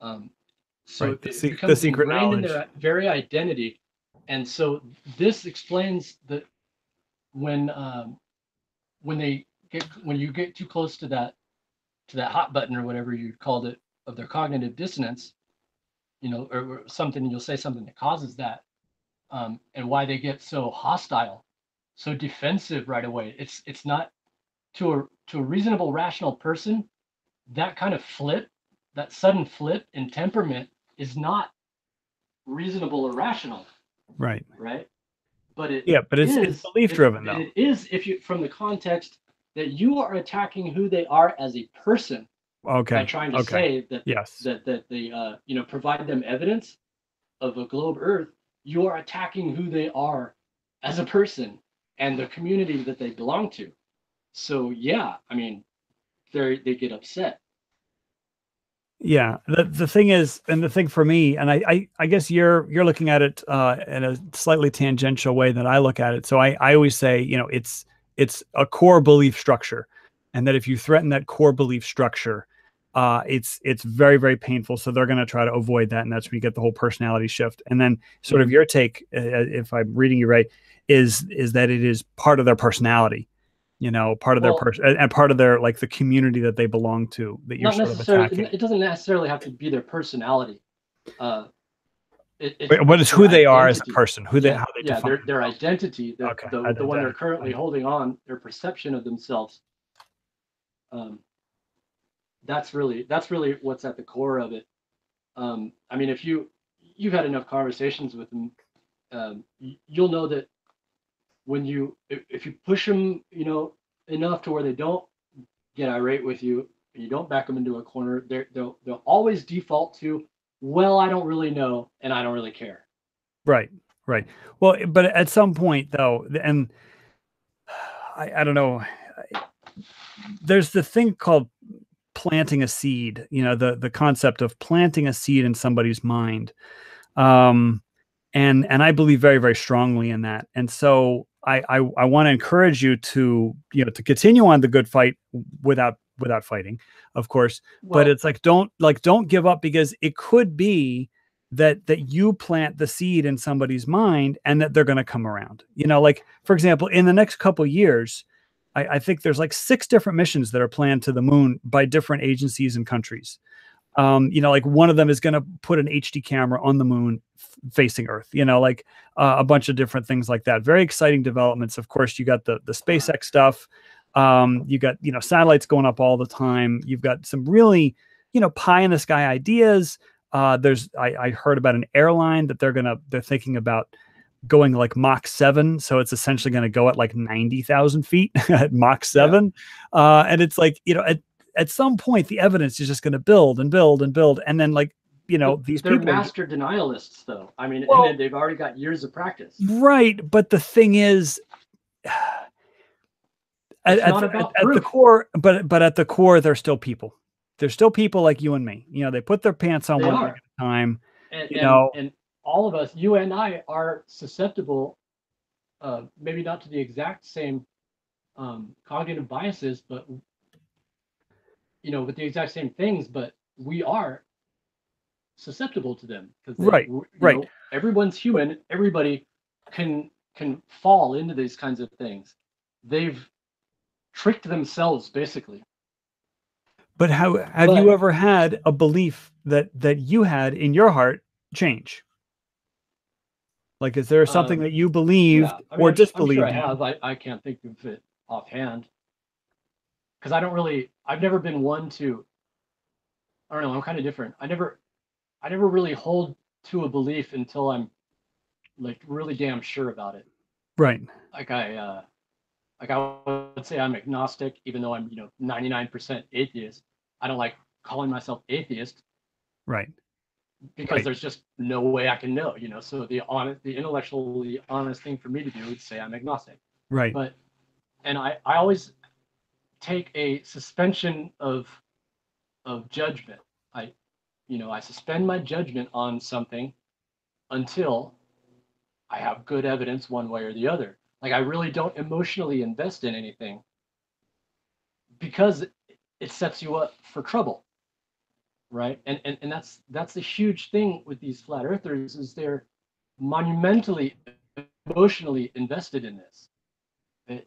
Um, so Right. it The becomes secret ingrained in knowledge. their very identity. And so this explains that when when you get too close to that hot button, or whatever you called it, of their cognitive dissonance, you know, or something, you'll say something that causes that, and why they get so hostile, so defensive right away. It's not, to a reasonable, rational person, that kind of flip, that sudden flip in temperament is not reasonable or rational, Right. right? But it Yeah, but it's is, belief driven though. it is, if you, from the context that you are attacking who they are as a person by Okay. trying to Okay. say that Yes. they you know, provide them evidence of a globe Earth, you are attacking who they are as a person and the community that they belong to. So yeah, I mean, they get upset. Yeah, the thing is, and the thing for me, and I guess you're looking at it in a slightly tangential way that I look at it. So I always say, you know, it's a core belief structure, and that if you threaten that core belief structure, it's very, very painful. So they're going to try to avoid that, and that's when you get the whole personality shift. And then sort of your take, if I'm reading you right, is that it is part of their personality, you know, part of their person and part of their, like, the community that they belong to, that you're not sort of necessarily. attacking. It doesn't necessarily have to be their personality. What is who they are as a person, how they define their identity, okay, the one they're currently holding on, their perception of themselves. That's really what's at the core of it. I mean, if you've had enough conversations with them, you'll know that when if you push them, you know, enough to where they don't get irate with you, you don't back them into a corner, they'll always default to, well, I don't really know, and I don't really care. Right. Well, but at some point though, and I don't know, there's the thing called planting a seed, you know, the concept of planting a seed in somebody's mind. And I believe very, very strongly in that. And so I want to encourage you to, you know, to continue on the good fight without fighting, of course. Well, but it's like, don't give up, because it could be that you plant the seed in somebody's mind and that they're going to come around. You know, like, for example, in the next couple of years, I think there's like 6 different missions that are planned to the moon by different agencies and countries. You know, like one of them is going to put an HD camera on the moon facing Earth, you know, like a bunch of different things like that. Very exciting developments. Of course, you got the SpaceX stuff. You got, you know, satellites going up all the time. You've got some really, you know, pie in the sky ideas. I heard about an airline that they're thinking about going like Mach 7. So it's essentially going to go at like 90,000 feet at Mach 7. Yeah. And it's like, you know, at some point the evidence is just going to build and build and build. And then, like, you know, they're master denialists though. I mean, well, and they've already got years of practice. Right. But the thing is, at the core, but at the core, they're still people. They're still people like you and me. You know, they put their pants on one leg at a time. And all of us, you and I, are susceptible, maybe not to the exact same cognitive biases, but, you know, with the exact same things, but we are susceptible to them, because right. Know, everyone's human. Everybody can fall into these kinds of things. They've tricked themselves, basically. But have you ever had a belief that you had in your heart change? Like, is there something that you believed or disbelieved? I'm sure I have. I can't think of it offhand, because I've never been one to, I don't know, I'm kind of different. I never really hold to a belief until I'm like really damn sure about it. Right. Like I would say I'm agnostic, even though I'm, you know, 99% atheist. I don't like calling myself atheist. Right. Because there's just no way I can know, you know. So the intellectually honest thing for me to do is say I'm agnostic. Right. But, and I always take a suspension of judgment. I suspend my judgment on something until I have good evidence one way or the other. Like, I really don't emotionally invest in anything, because it sets you up for trouble. Right. And that's the huge thing with these flat earthers, is they're monumentally emotionally invested in this.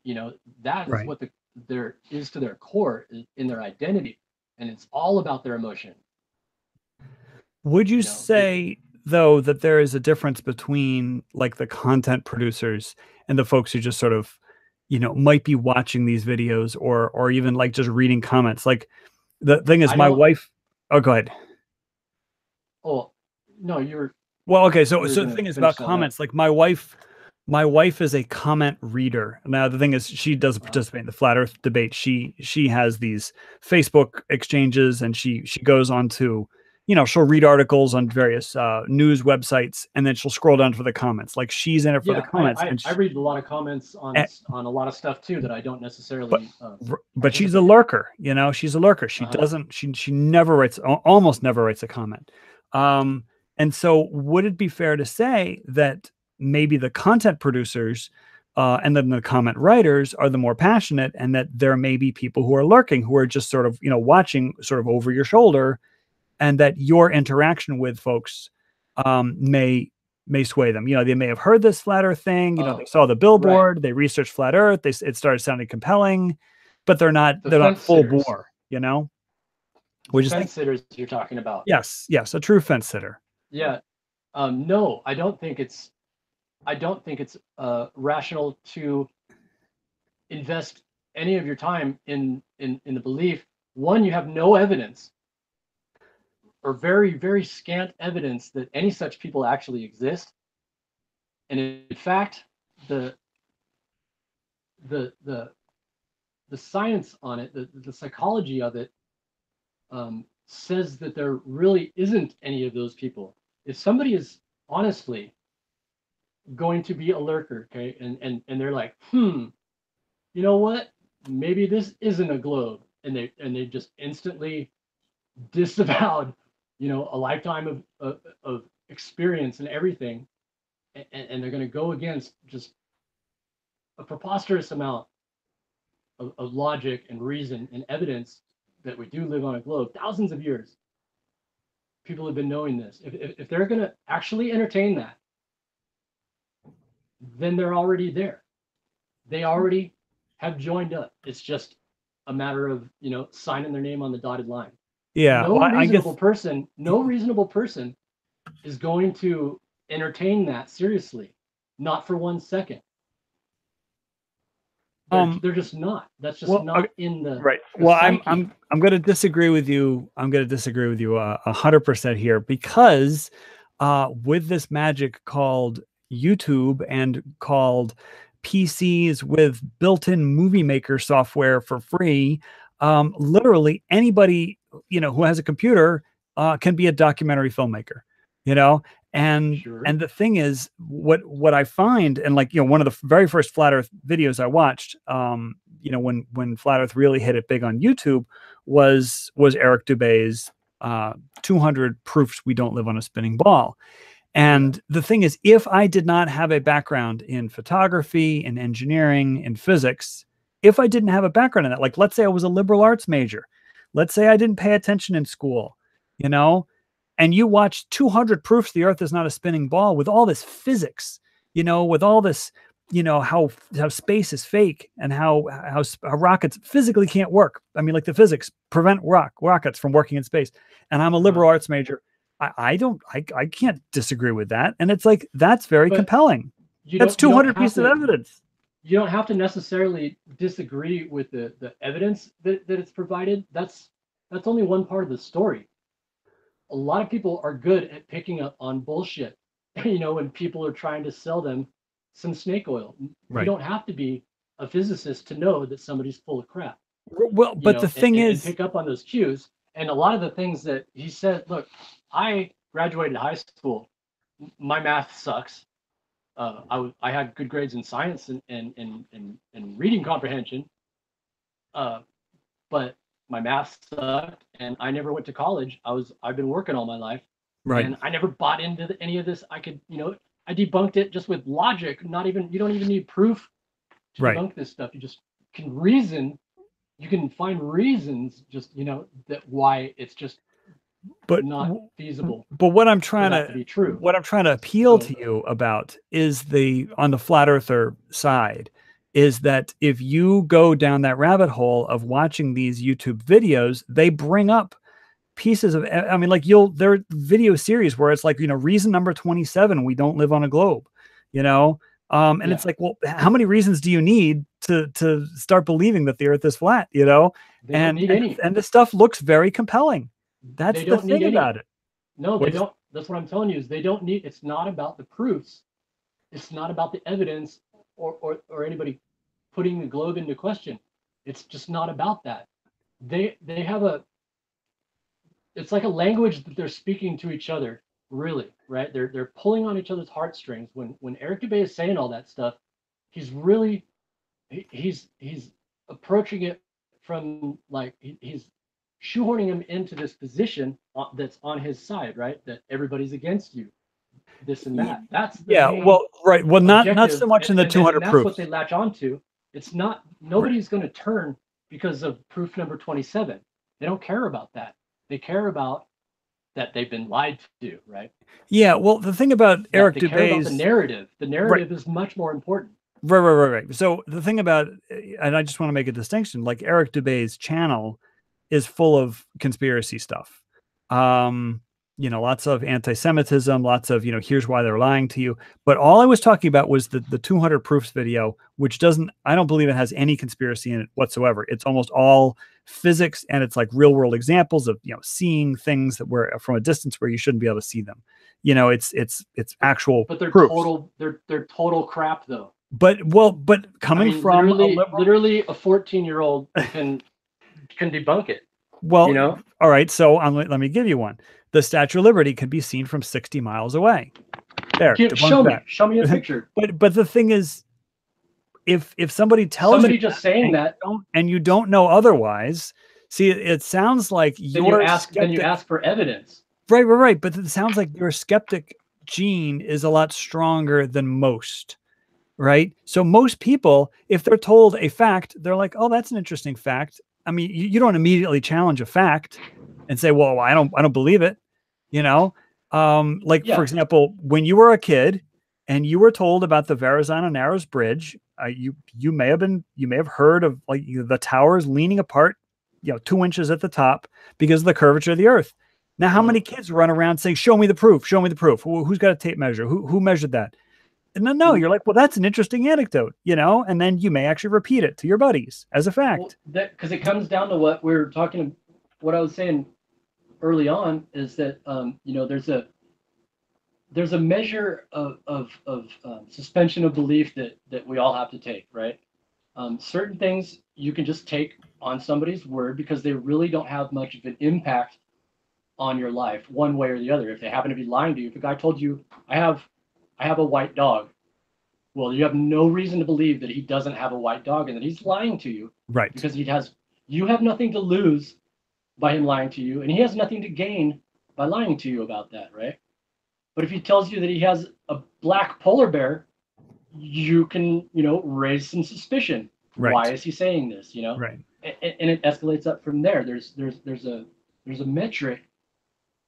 You know, that is what there is to their core, in their identity, and it's all about their emotion. Would you say though that there is a difference between like the content producers and the folks who just sort of, you know, might be watching these videos or even like just reading comments? Like, the thing is, my wife. Oh, go ahead. Oh, no, you're. Well, okay. So the thing is about comments, like my wife is a comment reader. Now, the thing is, she doesn't participate in the flat earth debate. She has these Facebook exchanges, and she goes onto, she'll read articles on various news websites, and then she'll scroll down for the comments. Like, she's in it for the comments. I read a lot of comments on a lot of stuff too that I don't necessarily. But she's a lurker. She's a lurker. She doesn't. She never writes. Almost never writes a comment. And so, would it be fair to say that maybe the content producers and then the comment writers are the more passionate, and that there may be people who are lurking, who are just sort of watching sort of over your shoulder, and that your interaction with folks may sway them. They may have heard this flat Earth thing. They saw the billboard, they researched flat Earth. It started sounding compelling, but they're not full bore. Which fence sitters you're talking about? Yes, a true fence sitter. Yeah, no, I don't think it's rational to invest any of your time in the belief. One, you have no evidence, or very, very scant evidence, that any such people actually exist. And in fact, the science on it, the psychology of it, says that there really isn't any of those people. If somebody is honestly going to be a lurker, okay, and they're like, you know what? Maybe this isn't a globe, and they just instantly disavowed, a lifetime of experience and everything, and they're going to go against just a preposterous amount of logic and reason and evidence that we do live on a globe. Thousands of years, people have been knowing this. If they're going to actually entertain that, then they're already there. They already have joined up. It's just a matter of signing their name on the dotted line. Yeah, no reasonable person is going to entertain that seriously, not for 1 second. They're just not. That's just not in the right. The well, psyche. I'm going to disagree with you. I'm going to disagree with you 100% here, because with this magic called YouTube and called PCs with built-in movie maker software for free, literally anybody who has a computer can be a documentary filmmaker. And Sure. and the thing is, what I find, and one of the very first flat Earth videos I watched, when flat Earth really hit it big on YouTube, was Eric Dubay's 200 proofs we don't live on a spinning ball. And the thing is, if I did not have a background in photography, in engineering, in physics, if I didn't have a background in that, like, let's say I was a liberal arts major, let's say I didn't pay attention in school, and you watch 200 proofs the Earth is not a spinning ball, with all this physics, with all this, how space is fake, and how rockets physically can't work. I mean, like, the physics prevent rockets from working in space. And I'm a liberal arts major. I can't disagree with that. And it's like, that's very compelling. That's 200 pieces of evidence. You don't have to necessarily disagree with the evidence that it's provided. That's only one part of the story. A lot of people are good at picking up on bullshit, when people are trying to sell them some snake oil. Right. You don't have to be a physicist to know that somebody's full of crap. Well, but the thing is, pick up on those cues. And a lot of the things that he said, look, I graduated high school. My math sucks. I had good grades in science and reading comprehension. But my math sucked, and I never went to college. I've been working all my life, right? And I never bought into any of this. I I debunked it just with logic. You don't even need proof to debunk this stuff. You just can reason. You can find reasons, just that why it's just not feasible. But what I'm trying to be true. What I'm trying to appeal to you about is on the flat earther side, is that if you go down that rabbit hole of watching these YouTube videos, they bring up pieces of, I mean, like, there are video series where it's like, reason number 27, we don't live on a globe, and it's like, well, how many reasons do you need to start believing that the Earth is flat, They don't need any. And the stuff looks very compelling. That's the thing about it. No, they don't. That's what I'm telling you, is they don't need, it's not about the proofs. It's not about the evidence or anybody putting the globe into question. It's just not about that. They have it's like a language that they're speaking to each other, really, right? They're pulling on each other's heartstrings. When Eric Dubay is saying all that stuff, he's really he's approaching it from like he's shoehorning him into this position that's on his side, right? That everybody's against you, this and that. That's the main well, right. Well, not objective, so much in the 200 and that's proofs. what they latch onto. It's not nobody's going to turn because of proof number 27. They don't care about that. They care about that they've been lied to, right? Yeah. Well, the thing about Eric They care about Dubay's the narrative. The narrative is much more important. Right. So the thing about, and I just want to make a distinction, like Eric Dubay's channel is full of conspiracy stuff. You know, lots of anti-Semitism, lots of, you know, here's why they're lying to you. But all I was talking about was the 200 proofs video, which I don't believe it has any conspiracy in it whatsoever. It's almost all physics, and it's like real world examples of, you know, seeing things that were from a distance where you shouldn't be able to see them. You know, it's actual But they're proofs. they're total crap though. But coming from literally a 14-year-old can debunk it. Well, you know? All right. So let me give you one. The Statue of Liberty can be seen from 60 miles away. There. Show me a picture. But the thing is, if somebody tells somebody you just saying that and you don't know otherwise, see, it sounds like then you ask for evidence. Right. But it sounds like your skeptic gene is a lot stronger than most. Right. So most people, if they're told a fact, they're like, oh, that's an interesting fact. I mean, you don't immediately challenge a fact and say, well, I don't believe it. You know, for example, when you were a kid and you were told about the Verrazano Narrows Bridge, you may have heard of like the towers leaning apart, you know, 2 inches at the top because of the curvature of the earth. Now, how many kids run around saying, show me the proof, show me the proof? Who's got a tape measure? Who measured that? And then, no, you're like, well, that's an interesting anecdote, you know, and then you may actually repeat it to your buddies as a fact. Well, because it comes down to what we're talking, what I was saying early on is that, you know, there's a measure of suspension of belief that we all have to take, right? Certain things you can just take on somebody's word because they really don't have much of an impact on your life one way or the other. If they happen to be lying to you, if a guy told you, I have a white dog. Well, you have no reason to believe that he doesn't have a white dog and that he's lying to you. Right. Because you have nothing to lose by him lying to you, and he has nothing to gain by lying to you about that, right? But if he tells you that he has a black polar bear, you can, you know, raise some suspicion. Right. Why is he saying this, you know? Right. And it escalates up from there. There's a metric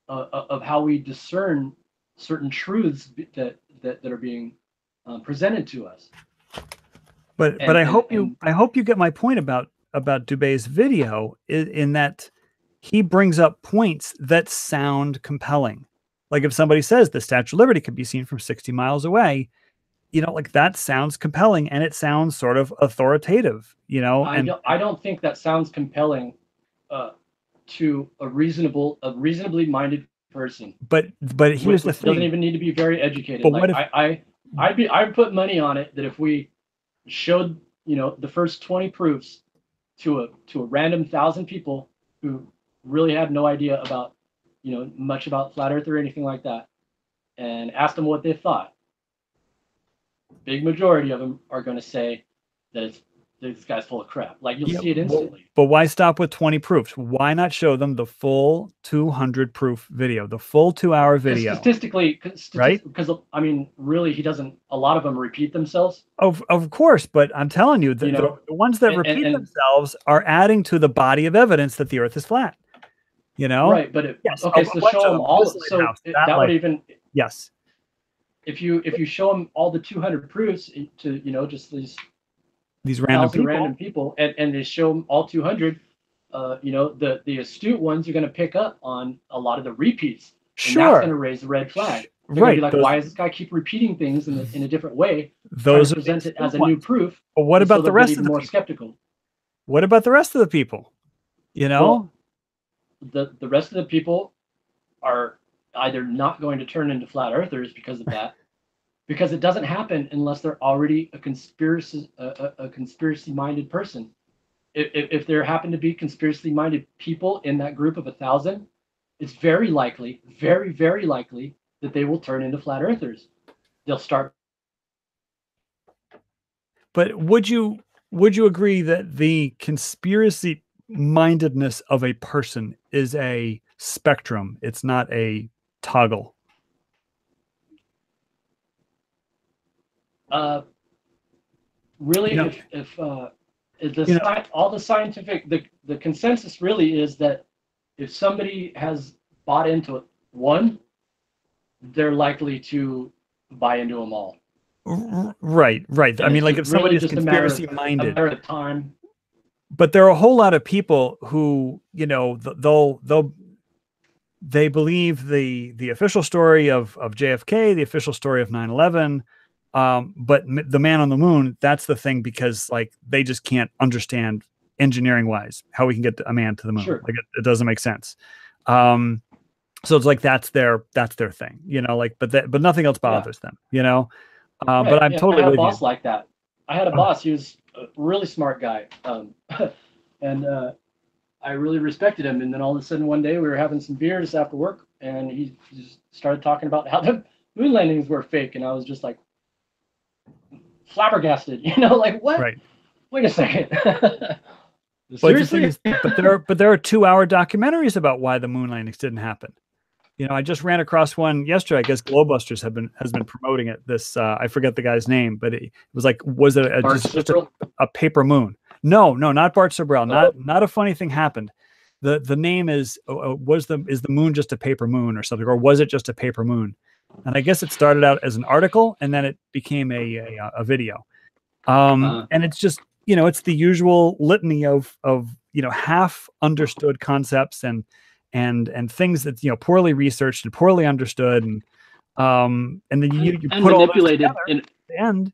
of how we discern certain truths that are being presented to us. But I hope you get my point about Dubay's video in that he brings up points that sound compelling. Like if somebody says the Statue of Liberty can be seen from 60 miles away, you know, like that sounds compelling and it sounds sort of authoritative, you know. I don't think that sounds compelling to a reasonably minded person. But here's the thing. Doesn't even need to be very educated. But like I'd put money on it that if we showed, you know, the first 20 proofs to a random 1,000 people who really had no idea about, you know, much about flat earth or anything like that, and asked them what they thought, big majority of them are going to say that this guy's full of crap. Like you'll see it instantly. But why stop with 20 proofs? Why not show them the full 200 proof video, the full 2-hour video? Statistically, right? Because I mean, really, he doesn't. A lot of them repeat themselves. Of course, but I'm telling you, the ones that repeat themselves are adding to the body of evidence that the Earth is flat. You know, right? But okay, so show them all. So that would even yes. If you show them all the 200 proofs to, you know, just these random people and they show them all 200, you know, the astute ones are going to pick up on a lot of the repeats. Sure. And that's going to raise the red flag. They're right. Going to be like, why does this guy keep repeating things in a different way? Those are present it as a new proof. But what about the rest of the more people? Skeptical? What about the rest of the people? You know, well, the rest of the people are either not going to turn into flat earthers because of that. Because it doesn't happen unless they're already a conspiracy minded person. If there happen to be conspiracy minded people in that group of 1,000, it's very likely, very, very likely that they will turn into flat earthers. They'll start. But would you agree that the conspiracy mindedness of a person is a spectrum? It's not a toggle. Really, You know, all the scientific, the consensus really is that if somebody has bought into one, they're likely to buy into them all. Right. And I mean, like if somebody really is conspiracy minded, a matter of time. but there are a whole lot of people who, you know, they believe the official story of JFK, the official story of 9/11, but the man on the moon, that's the thing, because like they just can't understand engineering wise how we can get a man to the moon. Sure. Like it doesn't make sense. So it's like that's their thing, you know, like but nothing else bothers them, you know. Right. But I'm totally I had with a boss you. like that. I had a boss. He was a really smart guy, and I really respected him. And then all of a sudden, one day, we were having some beers after work, and he just started talking about how the moon landings were fake, and I was just like flabbergasted, you know, like what? Right. Wait a second. Seriously? But there are 2-hour documentaries about why the moon landings didn't happen. You know, I just ran across one yesterday. I guess Globebusters has been promoting it. This I forget the guy's name, but it was like, was it just a paper moon? No, not Bart Sibrel. Not a funny thing happened. The name is is the moon just a paper moon or something, or was it just a paper moon? And I guess it started out as an article and then it became a video. And it's just, you know, it's the usual litany of you know, half understood concepts and things that, you know, poorly researched and poorly understood, and then you put all those together at the end,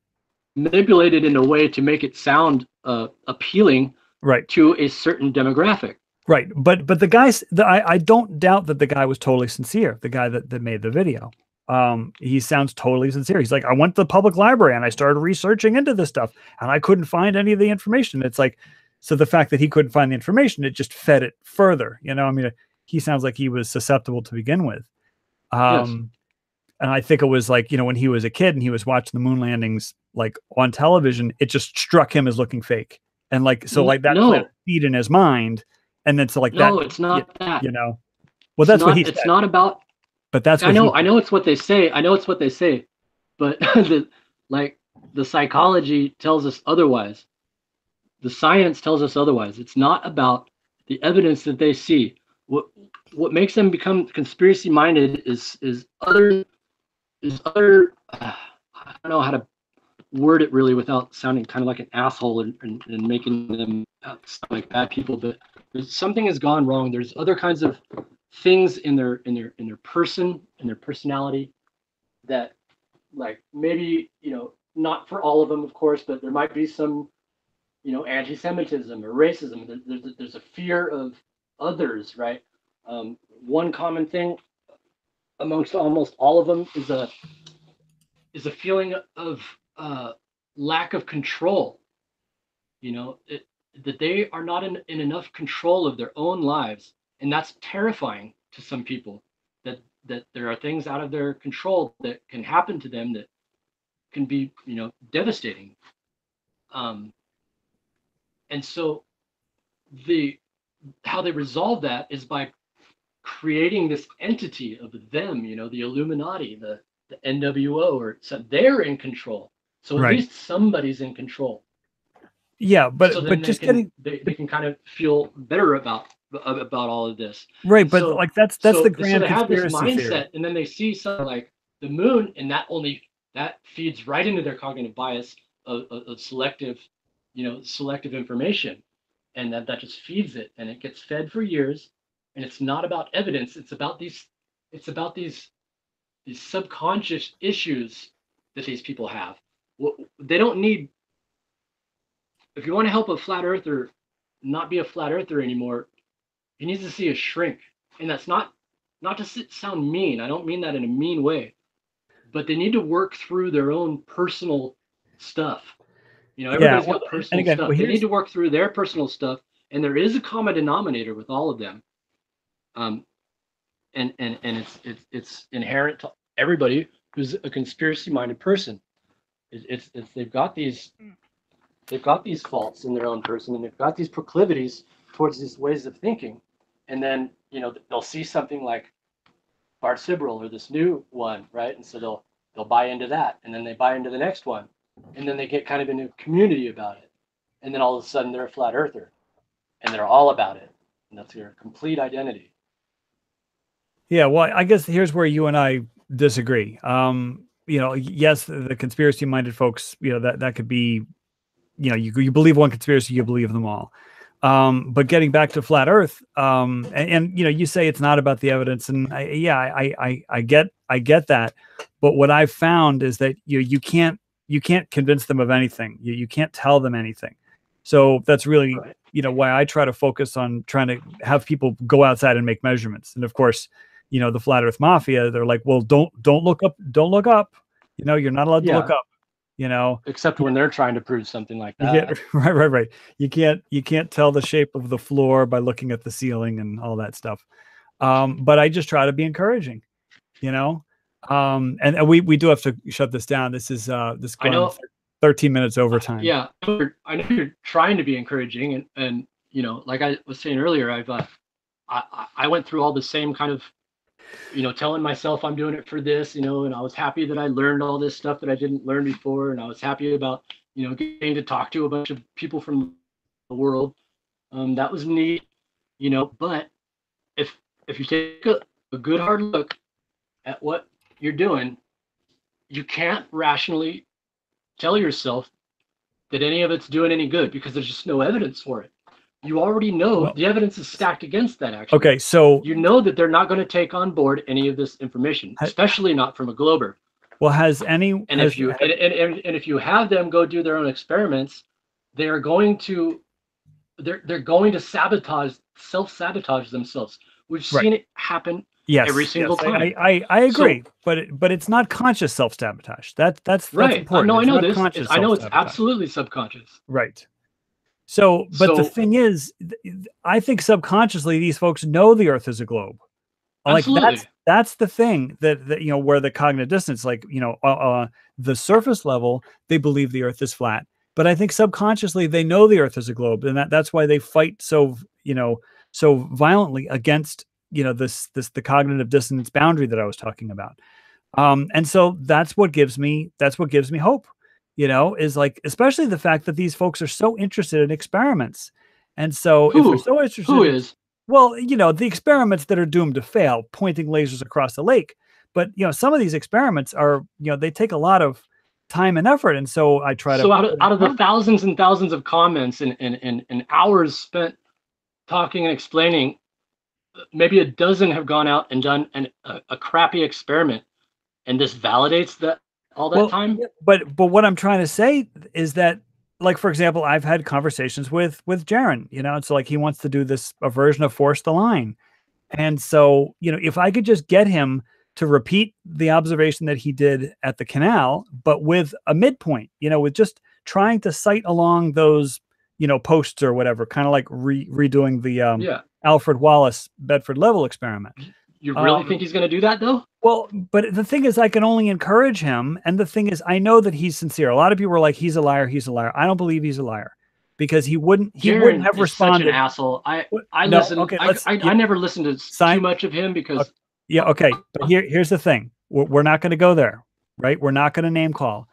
manipulated in a way to make it sound appealing, right, to a certain demographic. Right, but the guys, I don't doubt that the guy was totally sincere. The guy that made the video, he sounds totally sincere. He's like, I went to the public library and I started researching into this stuff, and I couldn't find any of the information. It's like, so the fact that he couldn't find the information, it just fed it further. You know, I mean, he sounds like he was susceptible to begin with. Yes. And I think it was like, you know, when he was a kid and he was watching the moon landings like on television, it just struck him as looking fake, and like so, like that planted seed in his mind. And then so like that. No, it's not that. You know, well, that's what he said. It's not about. But that's what I know it's what they say. I know it's what they say, but the psychology tells us otherwise. The science tells us otherwise. It's not about the evidence that they see. What makes them become conspiracy minded is other. I don't know how to word it really without sounding kind of like an asshole and making them sound like bad people, but something has gone wrong. There's other kinds of things in their personality that, like, maybe, you know, not for all of them, of course, but there might be some, you know, anti-Semitism or racism. There's a fear of others, right? One common thing amongst almost all of them is a feeling of lack of control. You know, that they are not in enough control of their own lives, and that's terrifying to some people. That there are things out of their control that can happen to them that can be, you know, devastating. And so how they resolve that is by creating this entity of them, you know, the Illuminati, the NWO, or so they're in control. So at least somebody's in control. Yeah, but just they can kind of feel better about all of this. Right, but so, like that's the grand so they have this conspiracy mindset theory. And then they see something like the moon, and that feeds right into their cognitive bias of selective information, and that just feeds it, and it gets fed for years. And it's not about evidence. It's about these subconscious issues that these people have. They don't need. If you want to help a flat earther not be a flat earther anymore, he needs to see a shrink. And that's not to sound mean. I don't mean that in a mean way, but they need to work through their own personal stuff. You know, everybody's got personal stuff. They need to work through their personal stuff, and there is a common denominator with all of them. and it's inherent to everybody who's a conspiracy-minded person. It's they've got these faults in their own person, and they've got these proclivities towards these ways of thinking, and then they'll see something like Bart Sibrel or this new one, right? And so they'll buy into that, and then they buy into the next one, and then they get kind of into a community about it, and then all of a sudden they're a flat earther, and they're all about it, and that's their complete identity. Yeah, well, I guess here's where you and I disagree. Yes, the conspiracy-minded folks, that could be, you believe one conspiracy, you believe them all. But getting back to flat Earth, and you say it's not about the evidence, and I get that. But what I've found is that you can't convince them of anything. You can't tell them anything. So that's really why I try to focus on trying to have people go outside and make measurements. And of course, the flat Earth mafia, they're like, well, don't look up. You're not allowed to look up. Except when they're trying to prove something like that. Right. You can't tell the shape of the floor by looking at the ceiling and all that stuff. But I just try to be encouraging, and we do have to shut this down. This is this going 13 minutes overtime. Yeah, I know you're trying to be encouraging, and like I was saying earlier, I went through all the same kind of telling myself I'm doing it for this, and I was happy that I learned all this stuff that I didn't learn before, and I was happy about getting to talk to a bunch of people from the world. That was neat, but if you take a good hard look at what you're doing, you can't rationally tell yourself that any of it's doing any good, because there's just no evidence for it. You already know the evidence is stacked against that action. Okay, so that they're not going to take on board any of this information, especially not from a glober. Well, if you have them go do their own experiments, they're going to self-sabotage themselves. We've seen it happen every single time. I agree, but it's not conscious self-sabotage. That's right. important. No, I know this. I know it's absolutely subconscious. Right. So, but the thing is, I think subconsciously these folks know the Earth is a globe. Absolutely. Like that's the thing that where the cognitive dissonance, the surface level, they believe the Earth is flat, but I think subconsciously they know the Earth is a globe, and that's why they fight so violently against the cognitive dissonance boundary that I was talking about. And so that's what gives me hope. Is especially the fact that these folks are so interested in experiments. And so if they're so interested, who is? Well, the experiments that are doomed to fail, pointing lasers across the lake. But, some of these experiments are, they take a lot of time and effort. And so I try to. So out of the thousands and thousands of comments and hours spent talking and explaining, maybe a dozen have gone out and done a crappy experiment. And this validates that. All that time. But what I'm trying to say is that, for example, I've had conversations with Jaron, it's like he wants to do a version of Force the Line. And so, if I could just get him to repeat the observation that he did at the canal, but with a midpoint, with just trying to sight along those, posts or whatever, kind of like redoing the Alfred Wallace Bedford level experiment. You really think he's going to do that, though? Well, but the thing is, I can only encourage him. And the thing is, I know that he's sincere. A lot of people are like, he's a liar. He's a liar. I don't believe he's a liar, because he wouldn't have responded. Such an asshole. I never listened to too much of him because. Yeah. Okay. But here's the thing. We're not going to go there, right? We're not going to name call.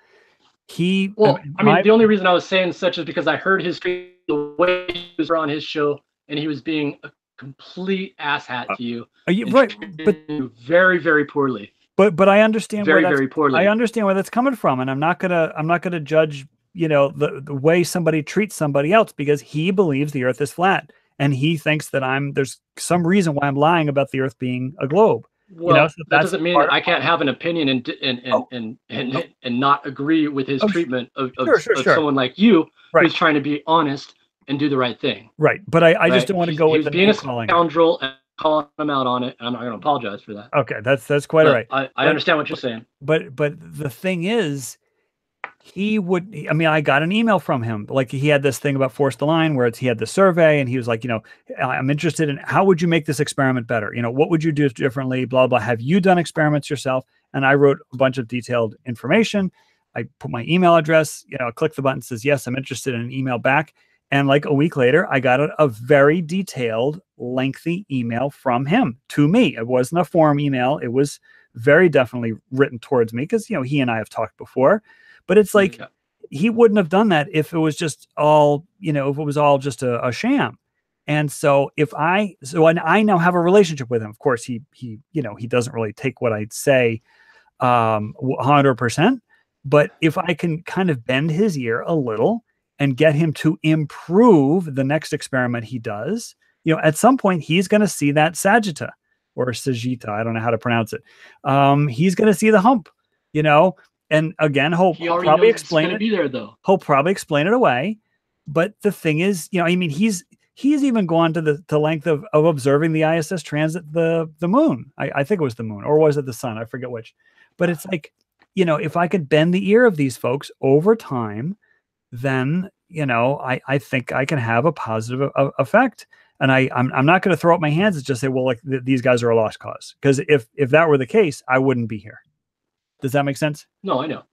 The only reason I was saying such is because I heard the way he was on his show, and he was being a complete asshat to you. Right, but very, very poorly. But I understand very poorly. I understand where that's coming from, and I'm not gonna judge the way somebody treats somebody else, because he believes the Earth is flat, and he thinks that there's some reason why I'm lying about the Earth being a globe. Well, so that doesn't mean that I can't have an opinion and not agree with his treatment of someone like you, who's trying to be honest and do the right thing. Right. But I just don't want to go with the being a scoundrel and calling him out on it, and I'm not going to apologize for that. Okay, that's quite all right. I understand what you're saying. But the thing is, I mean, I got an email from him. Like he had this thing about Forced Align where he had the survey and he was like, I'm interested in how would you make this experiment better? What would you do differently? Blah, blah. Have you done experiments yourself? And I wrote a bunch of detailed information. I put my email address, click the button, says, yes, I'm interested in an email back. And like a week later, I got a very detailed, lengthy email from him to me. It wasn't a form email. It was very definitely written towards me because, he and I have talked before. But it's like he wouldn't have done that if it was just all, if it was all just a sham. And so and I now have a relationship with him. Of course, he doesn't really take what I'd say 100%. But if I can kind of bend his ear a little and get him to improve the next experiment he does, at some point he's going to see that Sagitta or Sagitta. I don't know how to pronounce it. He's going to see the hump, and again, he'll probably explain it. Be there, though. He'll probably explain it away. But the thing is, he's even gone to the length of observing the ISS transit the moon. I think it was the moon, or was it the sun? I forget which. But it's like, if I could bend the ear of these folks over time, then, I think I can have a positive effect. And I'm not going to throw up my hands and just say, well, like these guys are a lost cause. Because if that were the case, I wouldn't be here. Does that make sense? No, I know.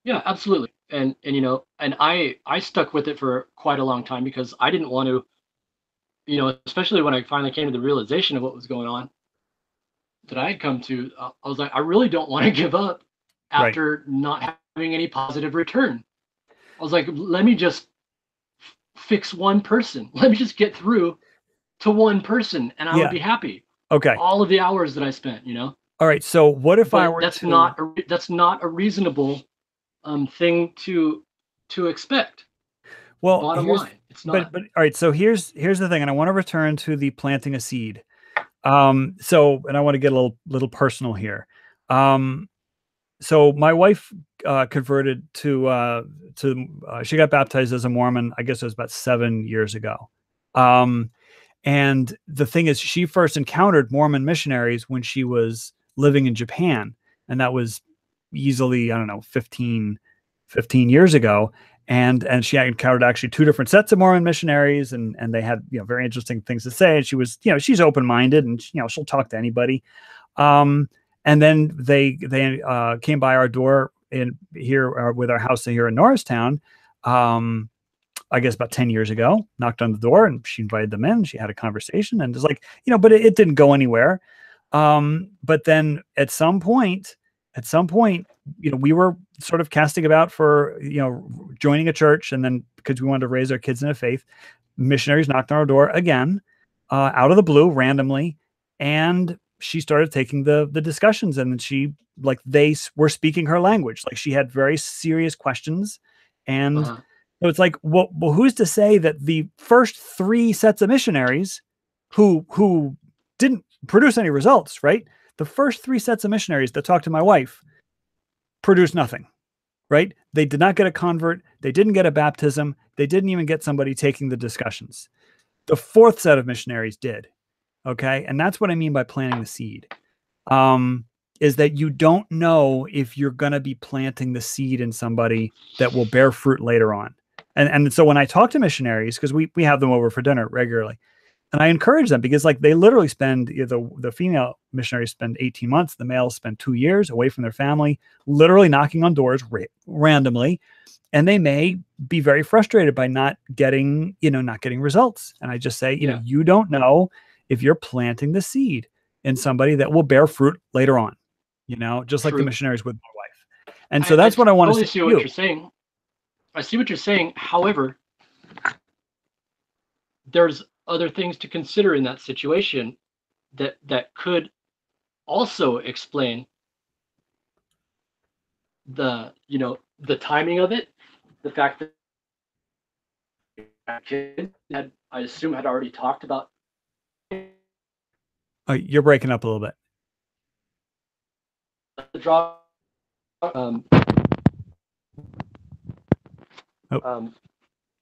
Yeah, absolutely. And I stuck with it for quite a long time because I didn't want to, especially when I finally came to the realization of what was going on that I had come to, I was like, I really don't want to give up after not having any positive return. I was like, let me just fix one person. Let me just get through to one person and I would be happy. Okay. All of the hours that I spent, All right. So what if I were that's not a reasonable thing to expect. Well, bottom line, it's not. But all right. So here's the thing, and I want to return to the planting a seed. And I want to get a little personal here. So my wife converted to she got baptized as a Mormon. I guess it was about 7 years ago. And the thing is, she first encountered Mormon missionaries when she was living in Japan. And that was easily, I don't know, 15 years ago. And she encountered actually two different sets of Mormon missionaries, and they had, very interesting things to say. And she was, she's open-minded and, she'll talk to anybody. And then they came by our door here with our house here in Norristown. I guess about 10 years ago, knocked on the door and she invited them in. She had a conversation and it was like, but it didn't go anywhere. But then at some point, we were sort of casting about for, joining a church. And then because we wanted to raise our kids in a faith, missionaries knocked on our door again, out of the blue, randomly. And she started taking the discussions, and then they were speaking her language. Like she had very serious questions. And so it's like, well, who's to say that the first three sets of missionaries who didn't produce any results, right? The first three sets of missionaries that talked to my wife produced nothing, right? They did not get a convert. They didn't get a baptism. They didn't even get somebody taking the discussions. The fourth set of missionaries did. Okay. And that's what I mean by planting the seed, is that you don't know if you're going to be planting the seed in somebody that will bear fruit later on. And so when I talk to missionaries, because we have them over for dinner regularly, and I encourage them because they literally spend, the female missionaries spend 18 months, the males spend 2 years away from their family, literally knocking on doors randomly. And they may be very frustrated by not getting results. And I just say, you don't know if you're planting the seed in somebody that will bear fruit later on, just like the missionaries with my wife. And so that's what I want to say. What you're saying. I see what you're saying. However, there's other things to consider in that situation that could also explain the timing of it, the fact that kids I assume had already talked about. You're breaking up a little bit. The draw.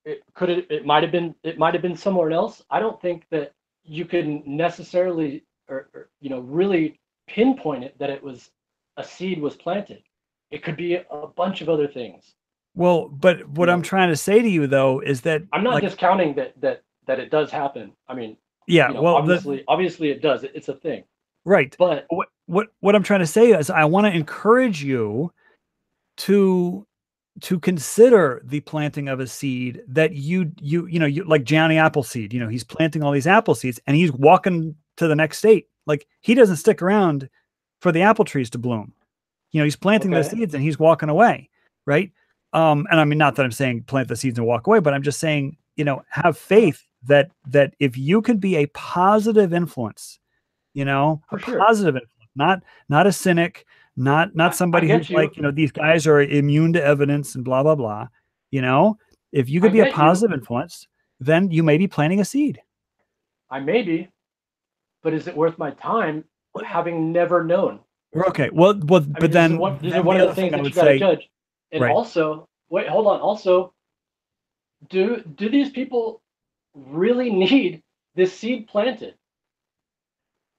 It might have been somewhere else. I don't think that you can necessarily or really pinpoint it that it was a seed was planted. It could be a bunch of other things. Well, but what I'm trying to say to you though is that I'm not discounting that it does happen. I mean, yeah, well, obviously it does. It's a thing. Right. But what I'm trying to say is I want to encourage you to consider the planting of a seed that you like Johnny Appleseed, he's planting all these apple seeds and he's walking to the next state. Like he doesn't stick around for the apple trees to bloom. He's planting the seeds and he's walking away. Right. And I mean, not that I'm saying plant the seeds and walk away, but I'm just saying, have faith that if you could be a positive influence, positive influence, not a cynic, not somebody who's like, these guys are immune to evidence and blah, blah, blah. If you could be a positive influence, then you may be planting a seed. I may be, but is it worth my time having never known? Okay. Well, but then these are one of the things that you got to judge. And also, wait, hold on. Also, do these people really need this seed planted?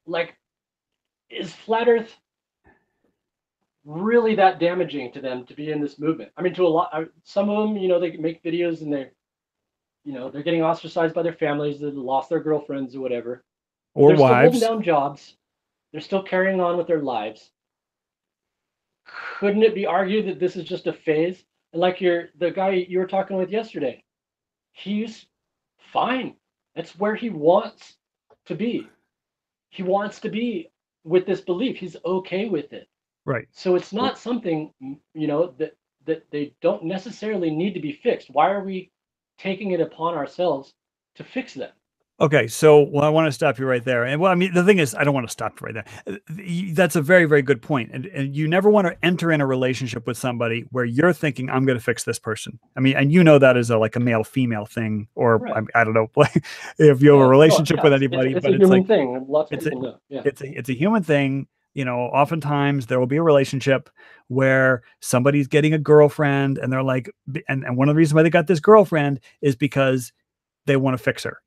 Like, is flat Earth really that damaging to them to be in this movement? I mean, to a lot, some of them, they make videos and they're getting ostracized by their families, they lost their girlfriends or whatever, or they're wives. still holding down jobs. They're still carrying on with their lives. Couldn't it be argued that this is just a phase? And like the guy you were talking with yesterday, he's fine. That's where he wants to be. He wants to be with this belief. He's okay with it. Right. So it's not something, that they don't necessarily need to be fixed. Why are we taking it upon ourselves to fix them? Okay, so I want to stop you right there. And I mean, the thing is, I don't want to stop you right there. That's a very, very good point. And you never want to enter in a relationship with somebody where you're thinking, I'm going to fix this person. I mean, and that is like a male-female thing, or right. I don't know if you have a relationship with anybody, it's a human thing. Lots of people know. Yeah. It's a human thing. Oftentimes there will be a relationship where somebody's getting a girlfriend and they're like, and one of the reasons why they got this girlfriend is because they want to fix her.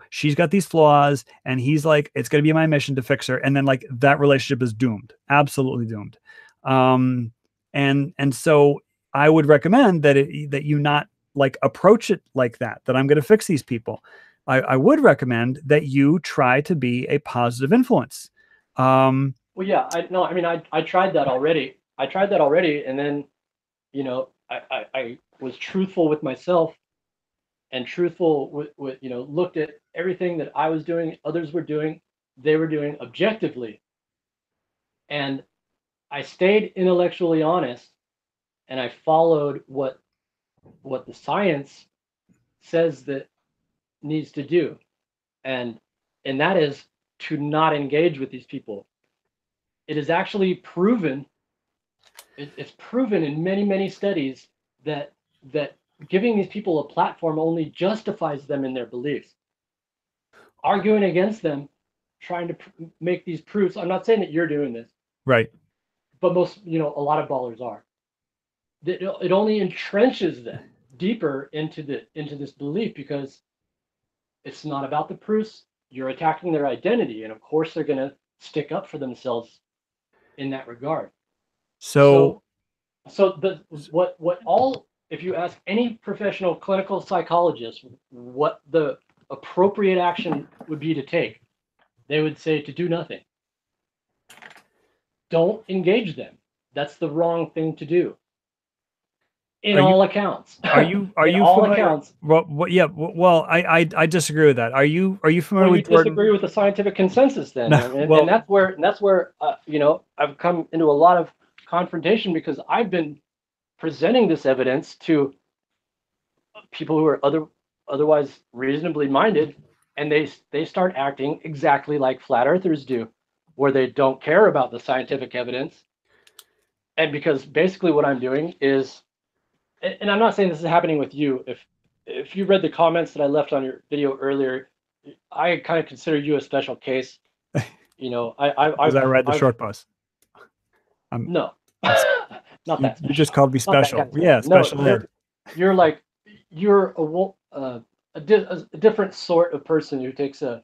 She's got these flaws and he's like, it's going to be my mission to fix her. And then like that relationship is doomed, absolutely doomed. And so I would recommend that that you not like approach it like that I'm going to fix these people. I would recommend that you try to be a positive influence. Well, yeah, I tried that already. And then, I was truthful with myself and truthful with looked at everything that I was doing, others were doing, they were doing objectively. And I stayed intellectually honest and I followed what the science says that needs to do. And that is to not engage with these people. It is actually proven, it's proven in many, many studies that giving these people a platform only justifies them in their beliefs. Arguing against them, trying to make these proofs. I'm not saying that you're doing this, right? But most, a lot of ballers are. It only entrenches them deeper into this belief because it's not about the proofs. You're attacking their identity, and of course they're going to stick up for themselves in that regard. So if you ask any professional clinical psychologist what the appropriate action would be to take, they would say to do nothing. Don't engage them. That's the wrong thing to do. In all accounts. Are you all accounts? Well, yeah. Well, I disagree with that. Are you familiar with? You disagree with the scientific consensus then, no, and that's where I've come into a lot of confrontation because I've been presenting this evidence to people who are otherwise reasonably minded, and they start acting exactly like flat earthers do, where they don't care about the scientific evidence. And because basically what I'm doing is, and I'm not saying this is happening with you, if you read the comments that I left on your video earlier, I kind of consider you a special case. I read the short bus. No, not that special. You just called me special. Yeah, special. No, you're a different sort of person who takes a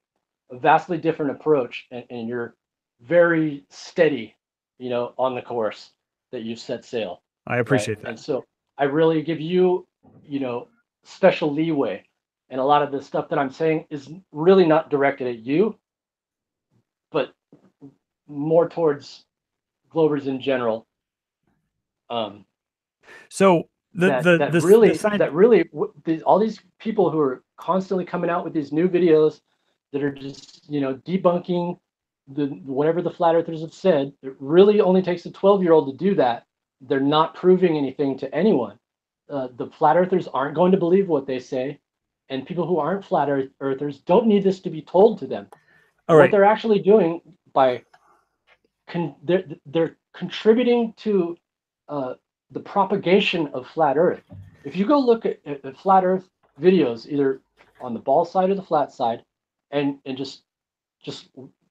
vastly different approach, and you're very steady, on the course that you've set sail. I appreciate that. And so I really give you, you know, special leeway. And a lot of the stuff that I'm saying is really not directed at you, but more towards Globers in general. So all these people who are constantly coming out with these new videos that are just, you know, debunking whatever the flat earthers have said. It really only takes a 12-year-old to do that. They're not proving anything to anyone. The flat earthers aren't going to believe what they say, and people who aren't flat earthers don't need this to be told to them. What they're actually doing by they're contributing to the propagation of flat Earth. If you go look at flat Earth videos, either on the ball side or the flat side, and just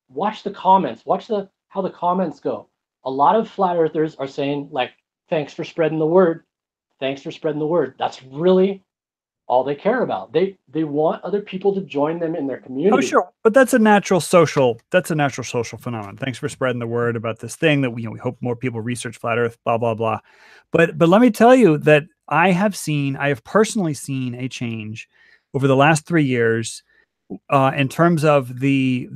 watch the comments, watch how the comments go. A lot of flat earthers are saying, like, thanks for spreading the word. Thanks for spreading the word. That's really all they care about. They want other people to join them in their community. Oh, sure, but that's a natural social phenomenon. Thanks for spreading the word about this thing that we hope more people research flat Earth. Blah blah blah. But let me tell you that I have personally seen a change over the last 3 years in terms of the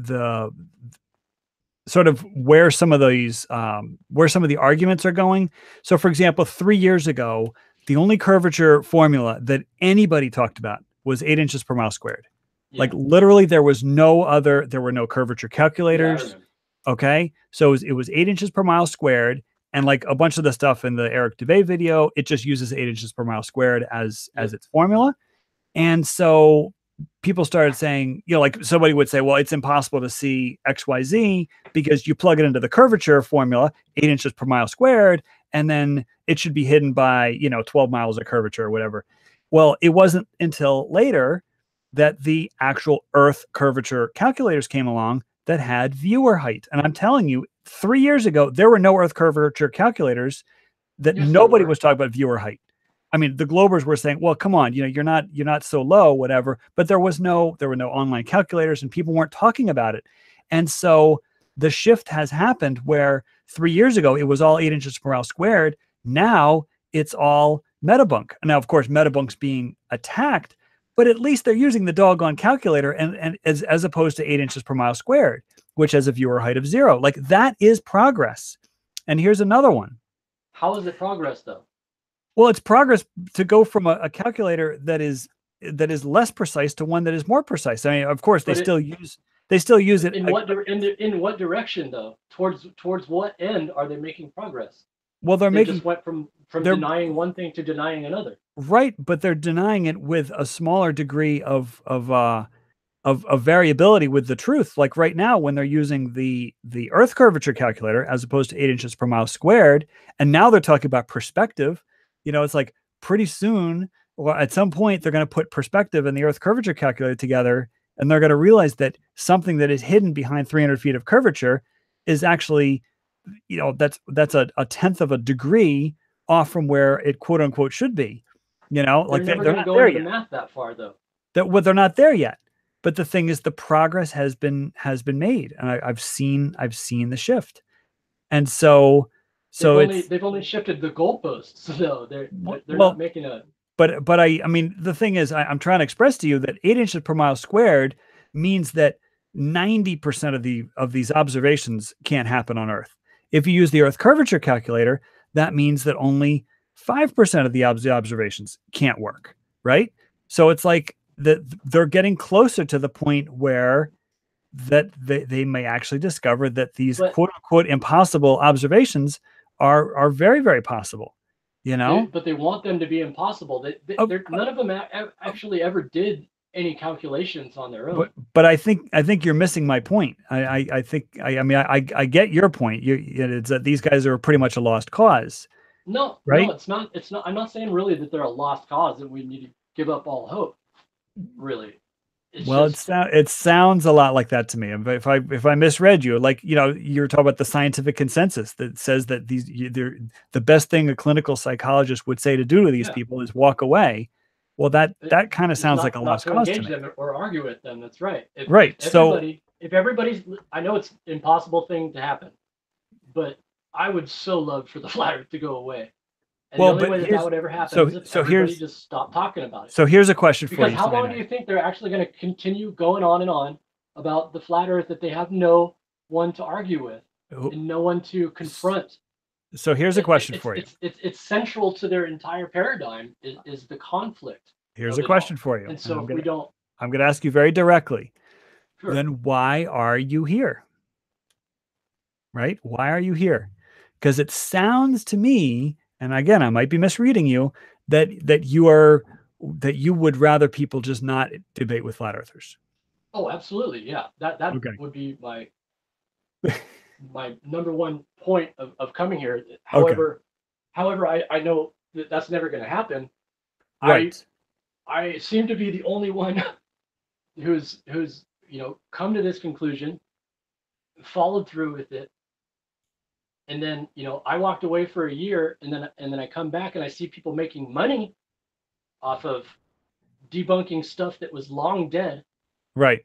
sort of where some of the arguments are going. So, for example, 3 years ago, the only curvature formula that anybody talked about was 8 inches per mile squared. Yeah. Like literally there were no curvature calculators. Yeah, okay. So it was 8 inches per mile squared. And like a bunch of the stuff in the Eric Dubay video, it just uses 8 inches per mile squared as its formula. And so people started saying, you know, like somebody would say, well, it's impossible to see XYZ because you plug it into the curvature formula, 8 inches per mile squared, and then it should be hidden by, you know, 12 miles of curvature or whatever. Well, it wasn't until later that the actual Earth curvature calculators came along that had viewer height. And I'm telling you, 3 years ago, there were no Earth curvature calculators that nobody was talking about viewer height. I mean, the Globers were saying, well, come on, you know, you're not so low, whatever, but there were no online calculators and people weren't talking about it. And so the shift has happened where 3 years ago, it was all 8 inches per mile squared. Now it's all Metabunk. Now, of course, Metabunk's being attacked, but at least they're using the doggone calculator and as opposed to 8 inches per mile squared, which has a viewer height of 0. Like that is progress. And here's another one. How is it progress though? Well, it's progress to go from a calculator that is less precise to one that is more precise. I mean, of course, they still use it. In what direction though? Towards what end are they making progress? Well, they just went from denying one thing to denying another. Right, but they're denying it with a smaller degree of variability with the truth. Like right now, when they're using the Earth curvature calculator as opposed to 8 inches per mile squared, and now they're talking about perspective. You know, it's like pretty soon, or at some point, they're going to put perspective and the Earth curvature calculator together, and they're going to realize that something that is hidden behind 300 feet of curvature is actually, you know, that's a tenth of a degree off from where it quote unquote should be. You know, like they're not there yet. Math that far though. They're not there yet. But the thing is, the progress has been made, and I've seen the shift, and so. They've only shifted the goalposts, though. They're not making a. But I mean, the thing is, I'm trying to express to you that 8 inches per mile squared means that 90% of these observations can't happen on Earth. If you use the Earth curvature calculator, that means that only 5% of the observations can't work, right? So it's like that they're getting closer to the point where that they may actually discover that these quote unquote impossible observations are very, very possible, you know. But they want them to be impossible. None of them actually ever did any calculations on their own. But I think you're missing my point. I get your point. It's that these guys are pretty much a lost cause. No, right? No, it's not. It's not. I'm not saying really that they're a lost cause and we need to give up all hope. Really. It sounds a lot like that to me. If I misread you, like, you know, you're talking about the scientific consensus that says that the best thing a clinical psychologist would say to do to these people is walk away. Well, that kind of sounds like a lost cause to me. Them or argue with them. That's right. If everybody's, I know it's an impossible thing to happen, but I would so love for the flat Earth to go away. And the only way that would ever happen is if everybody just stopped talking about it. So here's a question for you. Because how long do you think they're actually going to continue going on and on about the flat Earth that they have no one to argue with and no one to confront? So here's a question for you. It's central to their entire paradigm is the conflict. Here's a question for you. And so I'm going to ask you very directly. Sure. Then why are you here? Right? Why are you here? Because it sounds to me, and again, I might be misreading you, that you would rather people just not debate with flat earthers. Oh, absolutely. Yeah. That would be my my number one point of coming here. However, I know that that's never going to happen. Right. I seem to be the only one who's come to this conclusion, followed through with it. And then, I walked away for a year, and then I come back and I see people making money off of debunking stuff that was long dead. Right.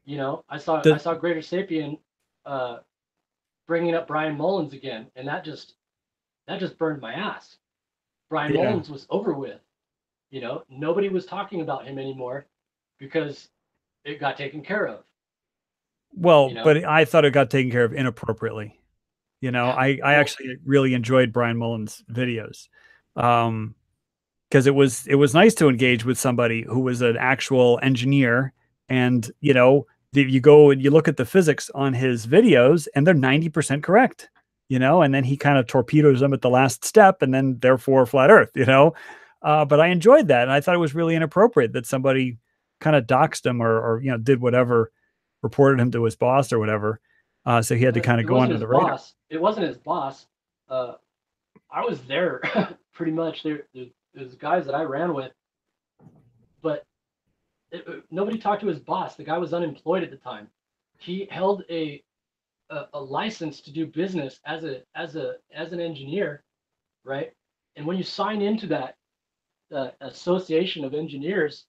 I saw Greater Sapien bringing up Brian Mullins again, and that just burned my ass. Brian Mullins was over with. Nobody was talking about him anymore because it got taken care of. Well, but I thought it got taken care of inappropriately. I actually really enjoyed Brian Mullins' videos because it was nice to engage with somebody who was an actual engineer, and you go and you look at the physics on his videos and they're 90% correct, and then he kind of torpedoes them at the last step, and then therefore flat Earth, but I enjoyed that, and I thought it was really inappropriate that somebody kind of doxed him or did whatever, reported him to his boss or whatever. So he had to kind of go under the radar. It wasn't his boss. I was there pretty much. There's guys that I ran with, but nobody talked to his boss. The guy was unemployed at the time. He held a license to do business as an engineer, right? And when you sign into that association of engineers,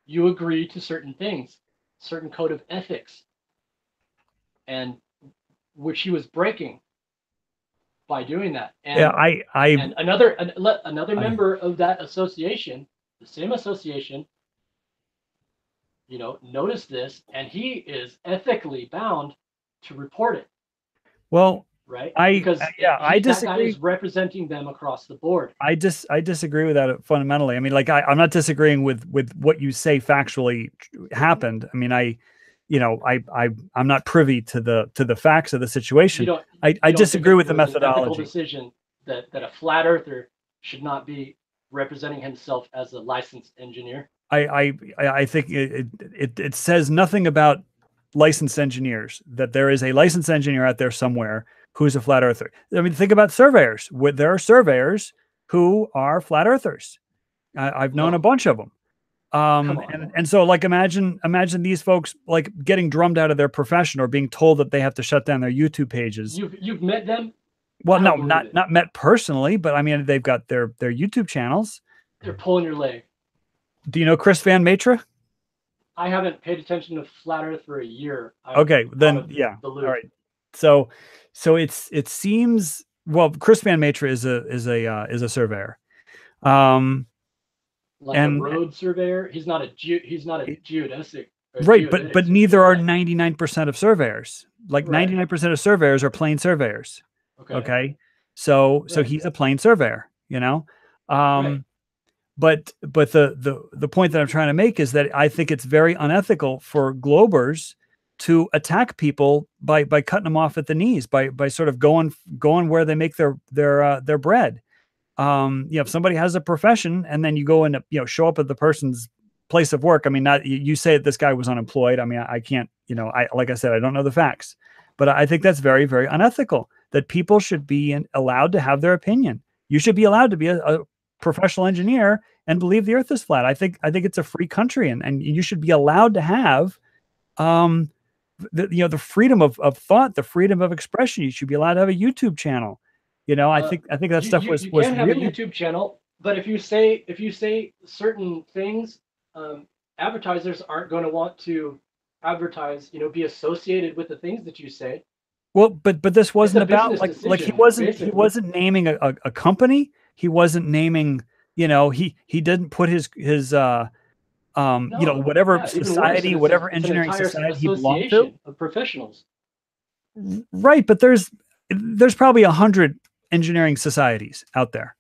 you agree to certain things, certain code of ethics, and which he was breaking by doing that. And, and another member of that association, the same association, noticed this, and he is ethically bound to report it. Well, right? Because I disagree. That guy is representing them across the board. I disagree with that fundamentally. I mean, I'm not disagreeing with what you say factually happened. I mean, I'm not privy to the facts of the situation. I disagree with the methodology. Decision that a flat earther should not be representing himself as a licensed engineer. I think it says nothing about licensed engineers, that there is a licensed engineer out there somewhere who's a flat earther. I mean, think about surveyors. There are surveyors who are flat earthers. I've known a bunch of them. And so imagine these folks getting drummed out of their profession or being told that they have to shut down their YouTube pages. You've met them? Well, no, not met personally, but I mean, they've got their YouTube channels. They're pulling your leg. Do you know Chris Van Matra? I haven't paid attention to flat Earth for a year. Okay, then yeah. All right. So it seems, well, Chris Van Matra is a surveyor. Like a road surveyor. He's not a geodesic. Right, but neither are 99% of surveyors. 99% of surveyors are plain surveyors. Okay. So he's a plain surveyor, Right. But the point that I'm trying to make is that I think it's very unethical for Globers to attack people by cutting them off at the knees, by sort of going where they make their bread. If somebody has a profession and then you go and show up at the person's place of work. I mean, you say that this guy was unemployed. I mean, I can't, like I said, I don't know the facts, but I think that's very, very unethical, that people should be allowed to have their opinion. You should be allowed to be a professional engineer and believe the earth is flat. I think it's a free country, and you should be allowed to have the freedom of thought, the freedom of expression. You should be allowed to have a YouTube channel. I think that stuff was can have really... a YouTube channel, but if you say certain things, advertisers aren't going to want to advertise, be associated with the things that you say. Well, but this wasn't about he wasn't naming a company. he wasn't naming, he didn't put his No, whatever yeah, even worse. society, whatever It's an engineering entire society he belonged to. association of professionals. Right, but there's probably 100 engineering societies out there.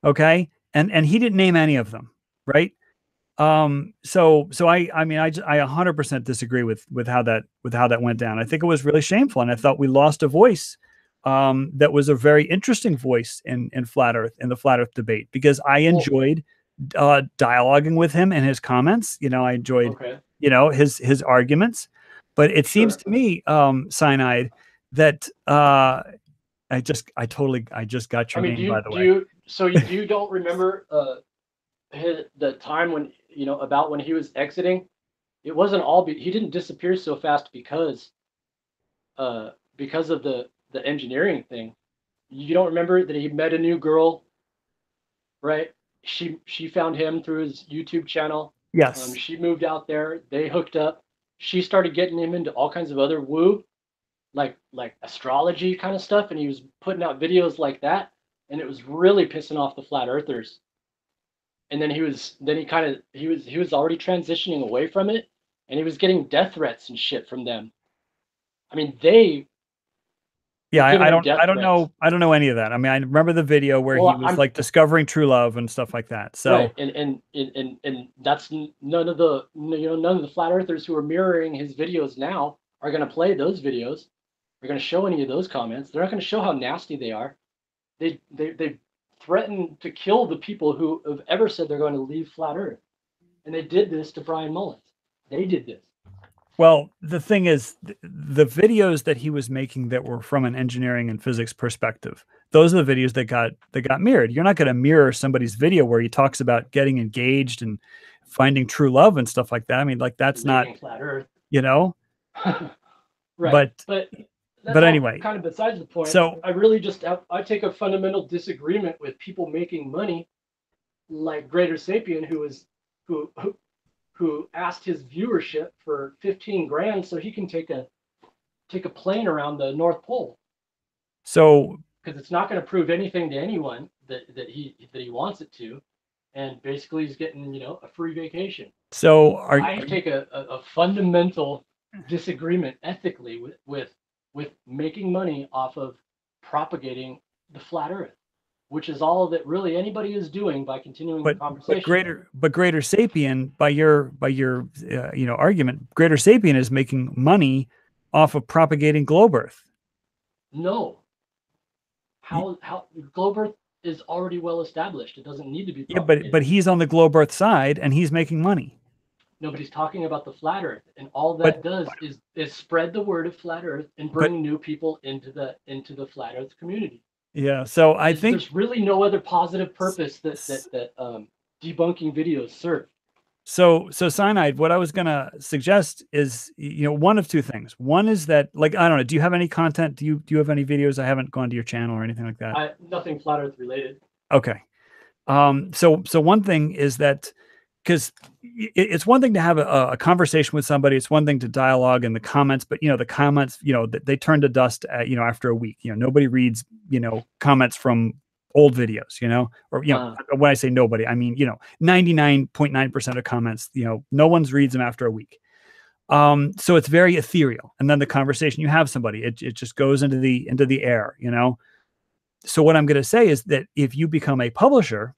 Okay, and he didn't name any of them, right? So I mean, I 100% disagree with how that went down. I think it was really shameful, and I thought we lost a voice that was a very interesting voice in flat Earth, in the flat Earth debate, because I enjoyed dialoguing with him and his comments. I enjoyed his arguments, but it seems to me, Cyanide, that I just got your name, by the way. So you don't remember the time when, about when he was exiting? It wasn't all he didn't disappear so fast because of the engineering thing. You don't remember that he met a new girl, right? She found him through his YouTube channel. Yes. She moved out there. They hooked up. She started getting him into all kinds of other woo, like astrology kind of stuff, and he was putting out videos like that, and it was really pissing off the flat earthers. And then he was already transitioning away from it, and he was getting death threats and shit from them. I mean, I don't know any of that. I mean, I remember the video where he was like discovering true love and stuff like that. So right, and that's none of the flat earthers who are mirroring his videos now are going to play those videos. They're going to show any of those comments. They're not going to show how nasty they are. They threaten to kill the people who have ever said they're going to leave flat Earth, and they did this to Brian Mullins. They did this. Well, the thing is, the videos that he was making that were from an engineering and physics perspective, those are the videos that got mirrored. You're not going to mirror somebody's video where he talks about getting engaged and finding true love and stuff like that. I mean, like, that's not flat Earth, Right. But anyway, kind of besides the point. So I really I take a fundamental disagreement with people making money, like Greater Sapien, who asked his viewership for 15 grand so he can take a plane around the North Pole. So because it's not going to prove anything to anyone that he wants it to, and basically he's getting a free vacation. So I take a fundamental disagreement ethically with making money off of propagating the flat Earth, which is all that really anybody is doing by continuing the conversation. But Greater Sapien, by your argument, Greater Sapien is making money off of propagating globe Earth. No. How globe Earth is already well established. It doesn't need to be propagated. Yeah, but he's on the globe Earth side and he's making money. No, but he's talking about the flat Earth, and all that does is spread the word of flat Earth and bring new people into the flat Earth community. Yeah, so I think there's really no other positive purpose that debunking videos serve. So Cyanide, what I was gonna suggest is, one of two things. One is that, like, I don't know, do you have any content? Do you have any videos? I haven't gone to your channel or anything like that. Nothing flat Earth related. Okay. So one thing is that, because it's one thing to have a conversation with somebody, it's one thing to dialogue in the comments, but the comments, they turn to dust after a week. Nobody reads comments from old videos, or when I say nobody, I mean 99.9% of comments, no one's reads them after a week. So it's very ethereal, and then the conversation you have somebody, it just goes into the air. So what I'm going to say is that if you become a publisher,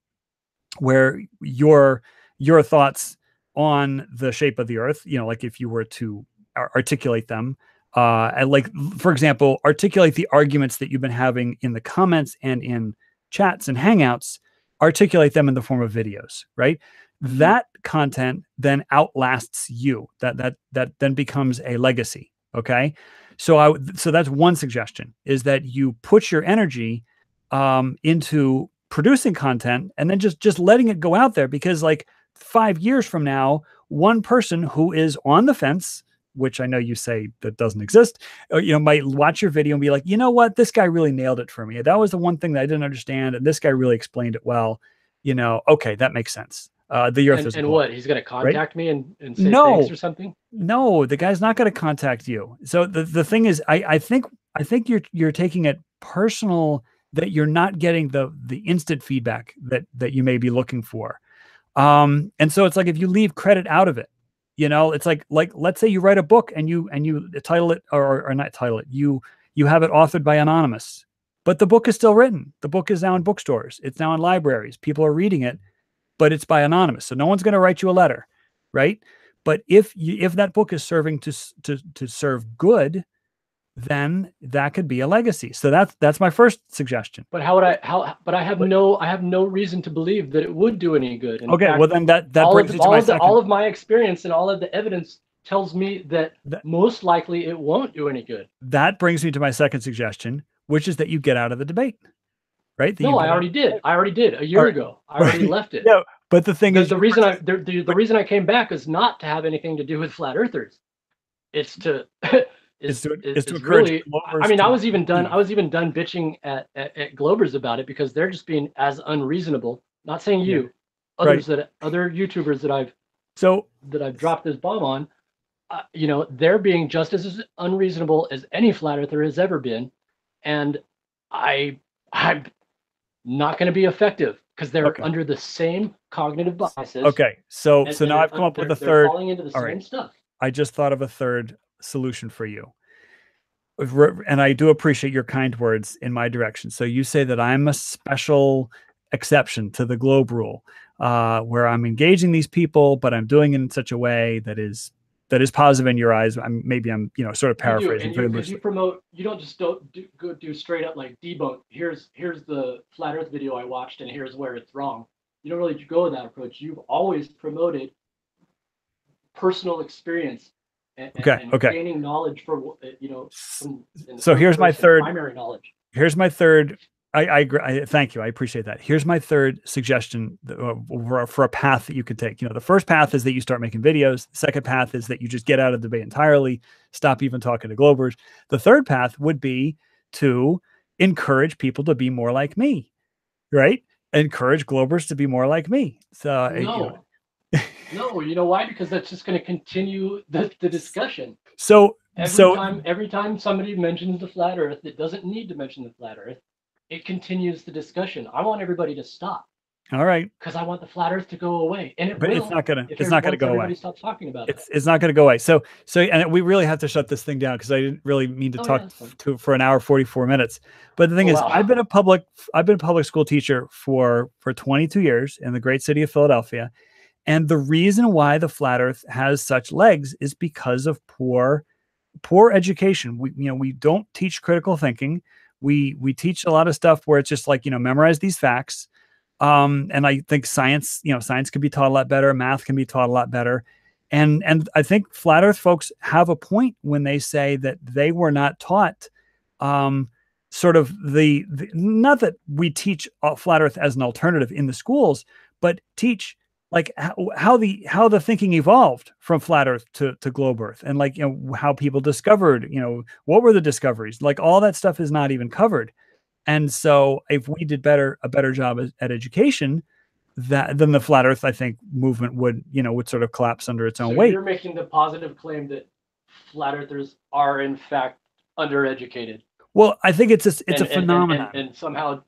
where your thoughts on the shape of the Earth, like if you were to articulate them, and, like, for example, articulate the arguments that you've been having in the comments and in chats and hangouts, articulate them in the form of videos, right? That content then outlasts you. That then becomes a legacy. Okay. So that's one suggestion, is that you put your energy into producing content and then just letting it go out there, because, like, 5 years from now, one person who is on the fence, which I know you say that doesn't exist, might watch your video and be like, you know what, this guy really nailed it for me. That was the one thing that I didn't understand, and this guy really explained it well. Okay, that makes sense. The Earth is. And what? He's going to contact me and say thanks or something? No, the guy's not going to contact you. So the thing is, I think you're taking it personal that you're not getting the instant feedback that you may be looking for. And so it's like, if you leave credit out of it, it's like let's say you write a book and you title it, or not title it, you have it authored by anonymous, but the book is still written. The book is now in bookstores. It's now in libraries. People are reading it, but it's by anonymous. So no one's going to write you a letter, right? But if that book is serving to serve good, then that could be a legacy. So that's my first suggestion. But but I have no reason to believe that it would do any good. In okay, fact, well then that brings me to my second. All of my experience and all of the evidence tells me that most likely it won't do any good. That brings me to my second suggestion, which is that you get out of the debate. Right? No, I already did. I already did a year ago. I already left it. Yeah, but the thing is, the reason I came back is not to have anything to do with flat earthers. It's to really. I mean, I was even done bitching at Globers about it, because they're just being as unreasonable. Not saying you, others other YouTubers that I've dropped this bomb on. They're being just as unreasonable as any flat earther has ever been, and I'm not going to be effective because they're under the same cognitive biases. Okay, so now I've come up with a third. Falling into the same stuff. I just thought of a third solution for you, and I do appreciate your kind words in my direction. So you say that I'm a special exception to the globe rule, where I'm engaging these people, but I'm doing it in such a way that is positive in your eyes. Maybe I'm sort of paraphrasing. You promote. You don't just do straight up like debunk. Here's the flat Earth video I watched, and here's where it's wrong. You don't really go with that approach. You've always promoted personal experience and gaining knowledge so here's my third primary knowledge. Here's my third. I agree. Thank you. I appreciate that. Here's my third suggestion for a path that you could take. The first path is that you start making videos. The second path is that you just get out of the debate entirely, stop even talking to Globers. The third path would be to encourage people to be more like me, right? Encourage Globers to be more like me. So no, you know why? Because that's just going to continue the discussion. Every time somebody mentions the flat Earth, it doesn't need to mention the flat Earth. It continues the discussion. I want everybody to stop. All right. Because I want the flat Earth to go away, and it's not gonna go away. Everybody stops talking about it. It's not gonna go away. So and we really have to shut this thing down, because I didn't really mean to talk for an hour 44 minutes. But the thing is, I've been a public school teacher for 22 years in the great city of Philadelphia, and the reason why the flat Earth has such legs is because of poor education. We don't teach critical thinking. We teach a lot of stuff where it's just like, memorize these facts. And I think science can be taught a lot better. Math can be taught a lot better. And I think flat Earth folks have a point when they say that they were not taught sort of not that we teach flat Earth as an alternative in the schools, but teach like how the thinking evolved from flat Earth to globe Earth, and like, how people discovered, what were the discoveries, like all that stuff is not even covered. And so if we did a better job at education, then the flat Earth, I think, movement would sort of collapse under its own weight. You're making the positive claim that flat Earthers are in fact undereducated. Well, I think it's a phenomenon, and somehow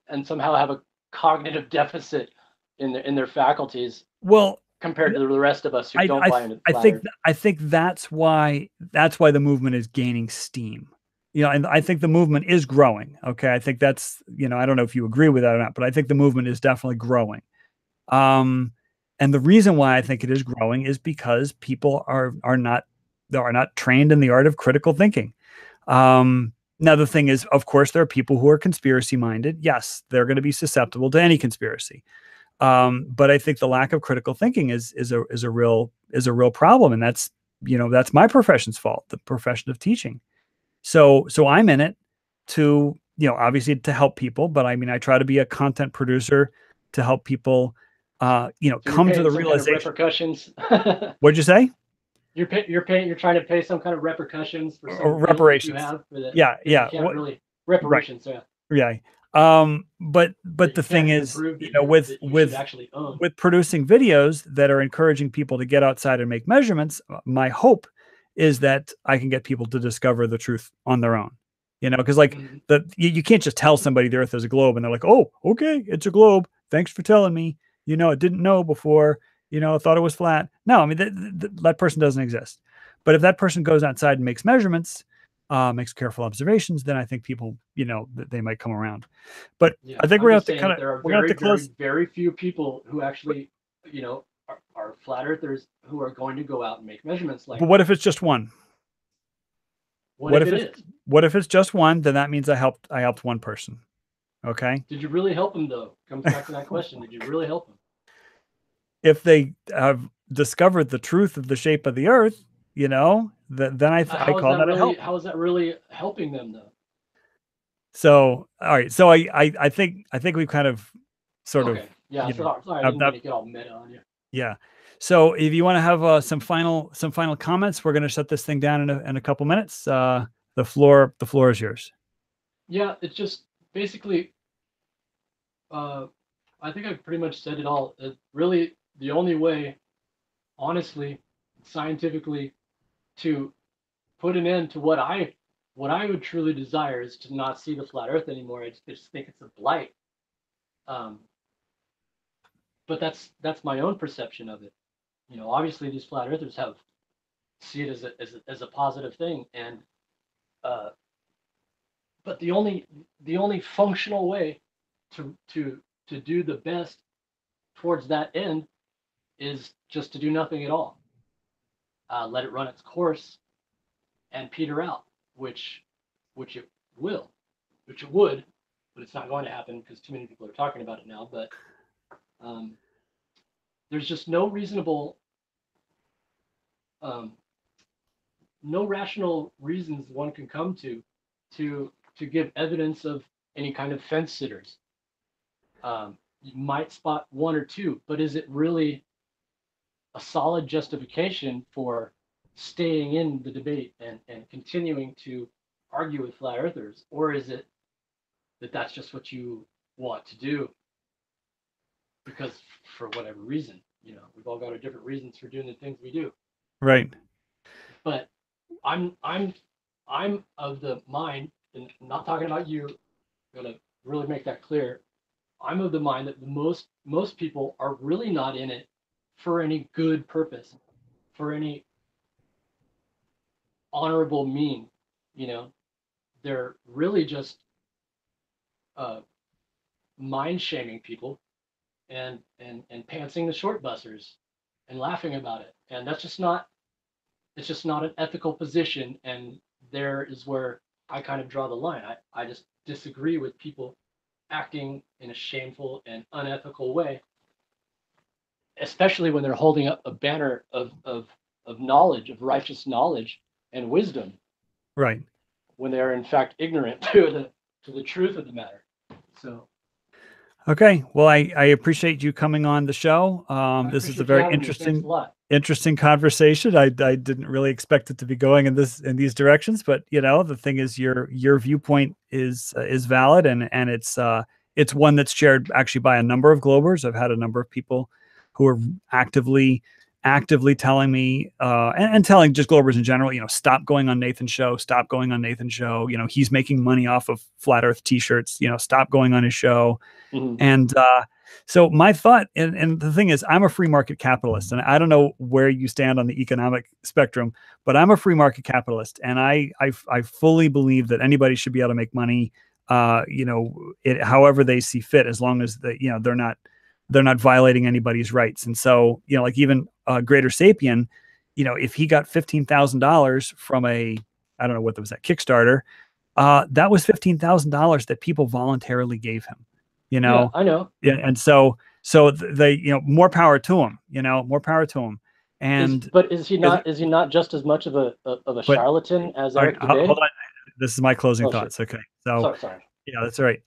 have a cognitive deficit in their faculties. Well, compared to the rest of us who don't buy into the flat Earth. I think that's why the movement is gaining steam. And I think the movement is growing. Okay, I think that's I don't know if you agree with that or not, but I think the movement is definitely growing. And the reason why I think it is growing is because people are not trained in the art of critical thinking. Now the thing is, of course, there are people who are conspiracy minded. Yes, they're going to be susceptible to any conspiracy. But I think the lack of critical thinking is a real problem, and that's my profession's fault, the profession of teaching. So I'm in it to obviously to help people, but I mean I try to be a content producer to help people come to the realization. Kind of repercussions. What'd you say? You're trying to pay some kind of repercussions for some reparations. You have for that. Yeah. You can't really reparations. Right. Yeah. But the thing is, with producing videos that are encouraging people to get outside and make measurements, my hope is that I can get people to discover the truth on their own. You know, because like you can't just tell somebody the Earth is a globe and they're like, oh, okay, it's a globe. Thanks for telling me. You know, I didn't know before. You know, I thought it was flat. No, I mean that person doesn't exist. But if that person goes outside and makes measurements, makes careful observations, then I think people, you know, they might come around. But Yeah, I think I'm we're just going to saying kind that of there are we're going to very, have to close. very, very few people who actually, you know, are flat earthers who are going to go out and make measurements like But what if it's just one? what if it is? What if it's just one? Then that means I helped one person. Okay. Did you really help him though? Comes back to that question. Did you really help him? If they have discovered the truth of the shape of the Earth, you know, then I call that a help. How is that really helping them though? So, all right. So I think we've kind of sort of, yeah. Sorry, I didn't mean to get all meta on you. Yeah. So if you want to have some final comments, we're going to shut this thing down in a couple minutes. The floor is yours. Yeah, it's just basically, I think I've pretty much said it all. Really, the only way, honestly, scientifically, to put an end to what I would truly desire is to not see the flat Earth anymore. I just think it's a blight. But that's my own perception of it. You know, obviously these flat earthers see it as a positive thing, and but the only functional way to do the best towards that end is just to do nothing at all. Let it run its course and peter out, which it will, which it would, but it's not going to happen because too many people are talking about it now. But there's just no reasonable, no rational reasons one can come to give evidence of any kind of fence sitters. You might spot one or two, but is it really a solid justification for staying in the debate and continuing to argue with flat earthers? Or is it that that's just what you want to do because for whatever reason, you know, we've all got our different reasons for doing the things we do. Right. But I'm of the mind, and I'm not talking about you, I'm gonna really make that clear. I'm of the mind that most people are really not in it for any good purpose, for any honorable mean. You know, they're really just mind shaming people and pantsing the short busters and laughing about it. And that's just not, it's just not an ethical position. And there is where I kind of draw the line. I just disagree with people acting in a shameful and unethical way, especially when they're holding up a banner of knowledge, of righteous knowledge and wisdom. Right. When they're in fact ignorant to the truth of the matter. So. Okay. Well, I appreciate you coming on the show. This is a very interesting conversation. I didn't really expect it to be going in these directions, but you know, the thing is your viewpoint is valid, and it's one that's shared actually by a number of Globers. I've had a number of people who are actively telling me and telling just Globers in general, you know, stop going on Nathan's show, stop going on Nathan's show. You know, he's making money off of flat Earth t-shirts, you know, stop going on his show. Mm-hmm. And so my thought, and the thing is, I'm a free market capitalist, and I don't know where you stand on the economic spectrum, but I'm a free market capitalist, and I fully believe that anybody should be able to make money, you know, however they see fit, as long as you know, they're not violating anybody's rights. And so, you know, like even Greater Sapien, you know, if he got $15,000 from I don't know what that was, that Kickstarter, that was $15,000 that people voluntarily gave him, you know? Yeah, I know. Yeah. And so they, you know, more power to him, you know, more power to him. And but is he not just as much of a charlatan as Eric Debay? Hold on. This is my closing thoughts. Shit. Okay. So sorry. Yeah, that's all right.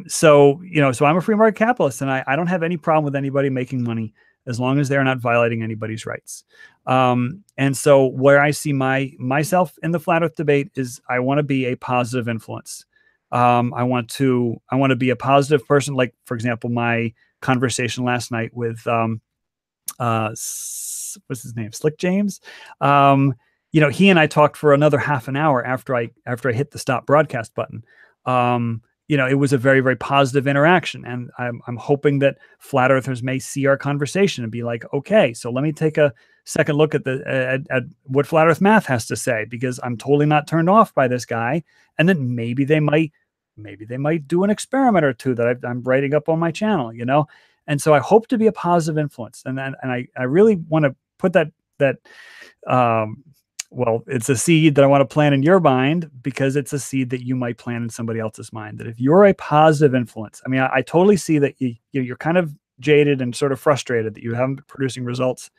So, you know, so I'm a free market capitalist, and I don't have any problem with anybody making money as long as they're not violating anybody's rights. And so where I see myself in the flat Earth debate is I want to be a positive influence. I want to be a positive person. Like, for example, my conversation last night with, what's his name? Slick James. you know, he and I talked for another half an hour after I hit the stop broadcast button. You know, it was a very, very positive interaction. And I'm hoping that flat earthers may see our conversation and be like, okay, so let me take a second look at at what Flat Earth Math has to say, because I'm totally not turned off by this guy. And then maybe they might do an experiment or two that I'm writing up on my channel, you know? And so I hope to be a positive influence. And I really want to put well, it's a seed that I want to plant in your mind, because it's a seed that you might plant in somebody else's mind. That if you're a positive influence, I mean, I totally see that you're kind of jaded and sort of frustrated that you haven't been producing results.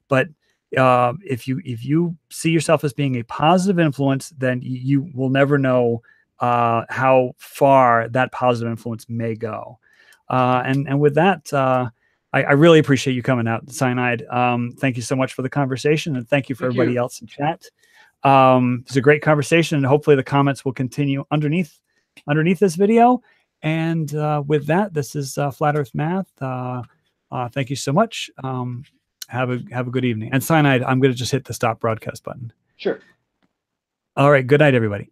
But if you see yourself as being a positive influence, then you will never know how far that positive influence may go. And with that, I really appreciate you coming out, Cyanide. Thank you so much for the conversation, and thank you for everybody else in chat. It's a great conversation, and hopefully the comments will continue underneath this video. And with that, this is Flat Earth Math. Thank you so much. Have a good evening. And Cyanide, I'm going to just hit the stop broadcast button. Sure. All right. Good night, everybody.